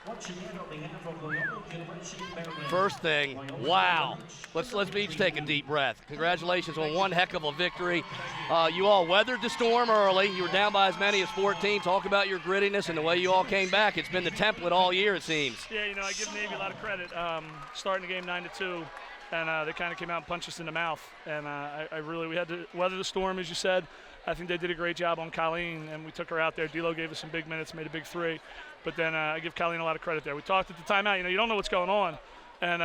Once again, on behalf of Loyola University, Maryland. First thing, wow. Let's each take a deep breath. Congratulations on one heck of a victory. You all weathered the storm early. You were down by as many as 14. Talk about your grittiness and the way you all came back. It's been the template all year, it seems. Yeah, I give Navy a lot of credit. Starting the game 9-2, and they kind of came out and punched us in the mouth. And we had to weather the storm, as you said. I think they did a great job on Colleen, and we took her out there. D'Lo gave us some big minutes, made a big three. But then I give Colleen a lot of credit there. We talked at the timeout. You don't know what's going on. And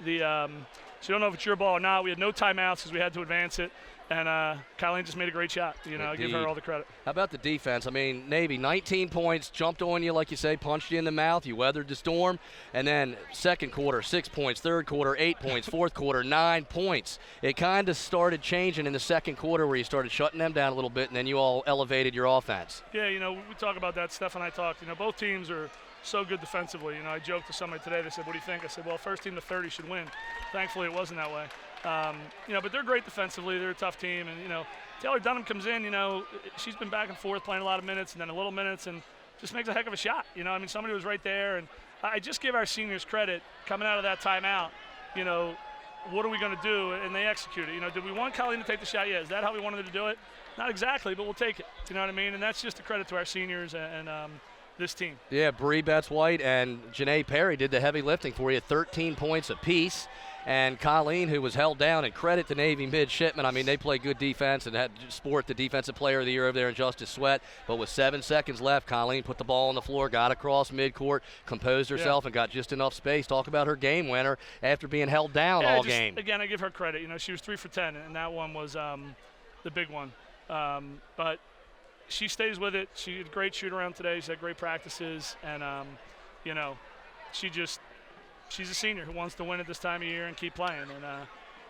so you don't know if it's your ball or not. We had no timeouts because we had to advance it. And Colleen just made a great shot. I give her all the credit. How about the defense? I mean, Navy, 19 points, jumped on you, like you say, punched you in the mouth. You weathered the storm. And then second quarter, 6 points. Third quarter, 8 points. Fourth quarter, 9 points. It kind of started changing in the second quarter where you started shutting them down a little bit, and then you all elevated your offense. Yeah, we talk about that. Steph and I talked. Both teams are so good defensively. I joked to somebody today. They said, what do you think? I said, well, first team to 30 should win. Thankfully, it wasn't that way. But they're great defensively. They're a tough team. And, Taylor Dunham comes in, she's been back and forth playing a lot of minutes and then a little minutes and just makes a heck of a shot. Somebody was right there. And I just give our seniors credit coming out of that timeout. What are we going to do? And they executed. Did we want Colleen to take the shot? Yeah. Is that how we wanted to do it? Not exactly, but we'll take it. You know what I mean? And that's just a credit to our seniors and this team. Yeah, Bree Betts-White and Janae Perry did the heavy lifting for you, 13 points apiece. And Colleen, who was held down, and credit to Navy midshipmen. I mean, they play good defense and had sport the defensive player of the year over there in Justice Sweat. But with 7 seconds left, Colleen put the ball on the floor, got across midcourt, composed herself, and got just enough space. Talk about her game winner after being held down all game. Again, I give her credit. She was 3 for 10, and that one was the big one. But she stays with it. She had a great shoot around today. She had great practices, and she's a senior who wants to win at this time of year and keep playing, and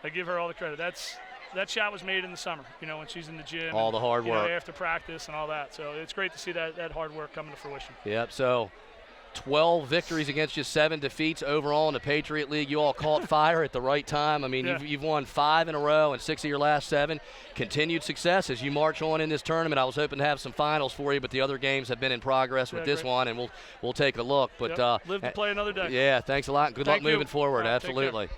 I give her all the credit. That shot was made in the summer, when she's in the gym. All the hard work. After practice and all that. So it's great to see that hard work coming to fruition. Yep, so 12 victories against you, 7 defeats overall in the Patriot League. You all caught fire at the right time. I mean, you've won 5 in a row and 6 of your last 7. Continued success as you march on in this tournament. I was hoping to have some finals for you, but the other games have been in progress with this one, and we'll take a look. But live to play another day. Yeah, thanks a lot. Good luck moving forward. Absolutely.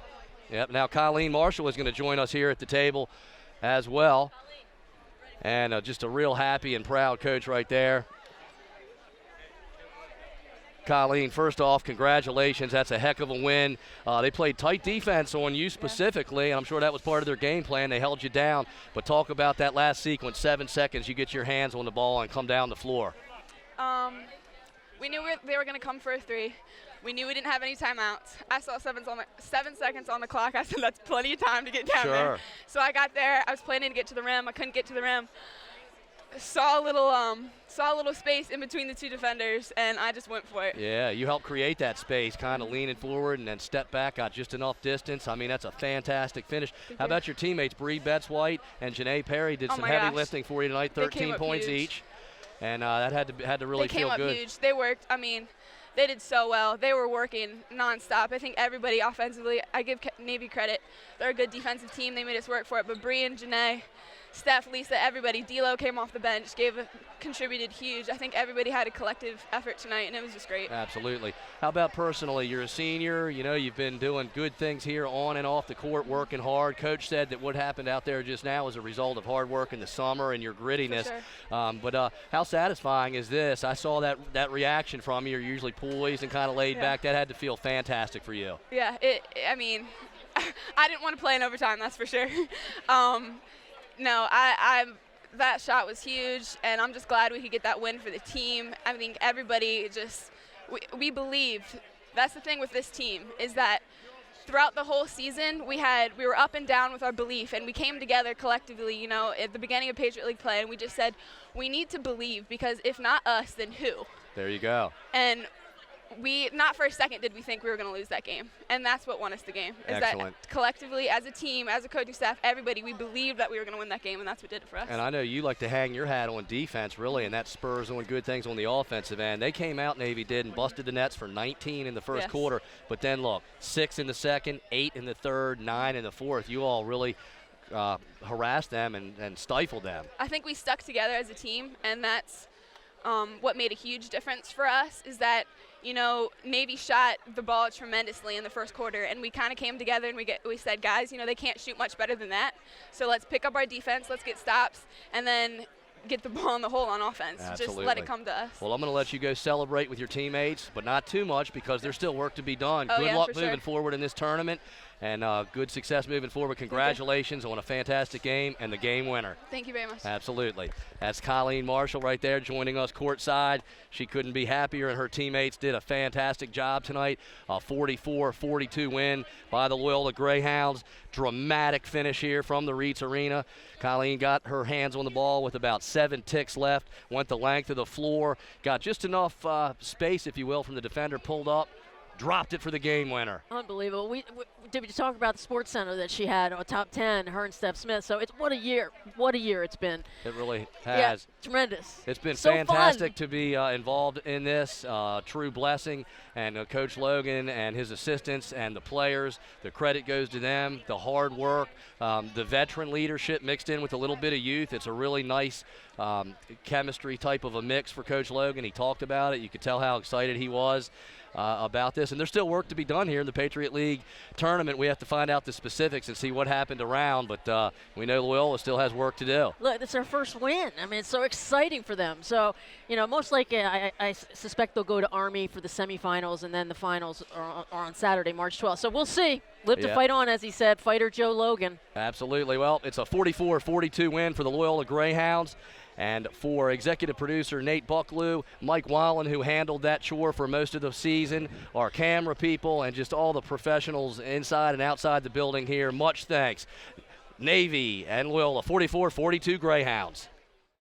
Yep. Now Colleen Marshall is going to join us here at the table as well, and just a real happy and proud coach right there. Colleen, first off, congratulations. That's a heck of a win. They played tight defense on you specifically, and I'm sure that was part of their game plan. They held you down. But talk about that last sequence, 7 seconds, you get your hands on the ball and come down the floor. We knew they were going to come for a 3. We knew we didn't have any timeouts. I saw 7 seconds on the clock. I said, that's plenty of time to get down there. So I got there. I was planning to get to the rim. I couldn't get to the rim. Saw a little space in between the 2 defenders, and I just went for it. Yeah, you helped create that space, kind of leaning forward and then step back, got just enough distance. I mean, that's a fantastic finish. How about your teammates? Bree Betts-White and Janae Perry did some heavy lifting for you tonight, 13 points each, and that had to really feel good. They came up huge. They worked. I mean, they did so well. They were working nonstop. I think everybody offensively, I give Navy credit. They're a good defensive team. They made us work for it. But Bree and Janae, Steph, Lisa, everybody, D'Lo came off the bench, contributed huge. I think everybody had a collective effort tonight, and it was just great. Absolutely. How about personally? You're a senior. You've been doing good things here on and off the court, working hard. Coach said that what happened out there just now was a result of hard work in the summer and your grittiness. For sure. But how satisfying is this? I saw that reaction from you. You're usually poised and kind of laid back. That had to feel fantastic for you. Yeah. I mean, I didn't want to play in overtime, that's for sure. No, that shot was huge, and I'm just glad we could get that win for the team. I think everybody we believed. That's the thing with this team, is that throughout the whole season, we were up and down with our belief, and we came together collectively, at the beginning of Patriot League play, and we just said, we need to believe, because if not us, then who? There you go. And not for a second did we think we were going to lose that game. And that's what won us the game. Is Excellent. that collectively, as a team, as a coaching staff, everybody, we believed that we were going to win that game, and that's what did it for us. And I know you like to hang your hat on defense, really, and that spurs on good things on the offensive end. They came out, Navy did, and busted the nets for 19 in the first quarter. But then, look, 6 in the second, 8 in the third, 9 in the fourth. You all really harassed them and stifled them. I think we stuck together as a team, and that's what made a huge difference for us is that, you know, Navy shot the ball tremendously in the first quarter, and we kind of came together and we said, guys, you know, they can't shoot much better than that. So let's pick up our defense, let's get stops, and then get the ball in the hole on offense. Absolutely. Just let it come to us. Well, I'm going to let you go celebrate with your teammates, but not too much because there's still work to be done. Oh, Good yeah, luck for moving forward in this tournament, and good success moving forward. Congratulations on a fantastic game and the game winner. Thank you very much. Absolutely. That's Colleen Marshall right there joining us courtside. She couldn't be happier, and her teammates did a fantastic job tonight. A 44-42 win by the Loyola Greyhounds. Dramatic finish here from the Reitz Arena. Colleen got her hands on the ball with about 7 ticks left, went the length of the floor, got just enough space, if you will, from the defender, pulled up, dropped it for the game winner. Unbelievable. We talk about the Sports Center that she had on top 10, her and Steph Smith. So it's what a year it's been. It really has. Yeah, tremendous. It's been so fantastic fun. to be involved in this. True blessing. And Coach Logan and his assistants and the players, the credit goes to them. The hard work, the veteran leadership mixed in with a little bit of youth. It's a really nice chemistry type of a mix for Coach Logan. He talked about it. You could tell how excited he was about this. And there's still work to be done here in the Patriot League tournament. We have to find out the specifics and see what happened around, but we know Loyola still has work to do. Look, it's their first win. I mean, it's so exciting for them. So, you know, most likely I suspect they'll go to Army for the semifinals, and then the finals are on Saturday, March 12th. So we'll see. Live to fight on, as he said, fighter Joe Logan. Absolutely. Well, it's a 44-42 win for the Loyola Greyhounds. And for executive producer Nate Bucklew, Mike Wallen, who handled that chore for most of the season, our camera people, and just all the professionals inside and outside the building here, much thanks. Navy and Loyola, 44-42 Greyhounds.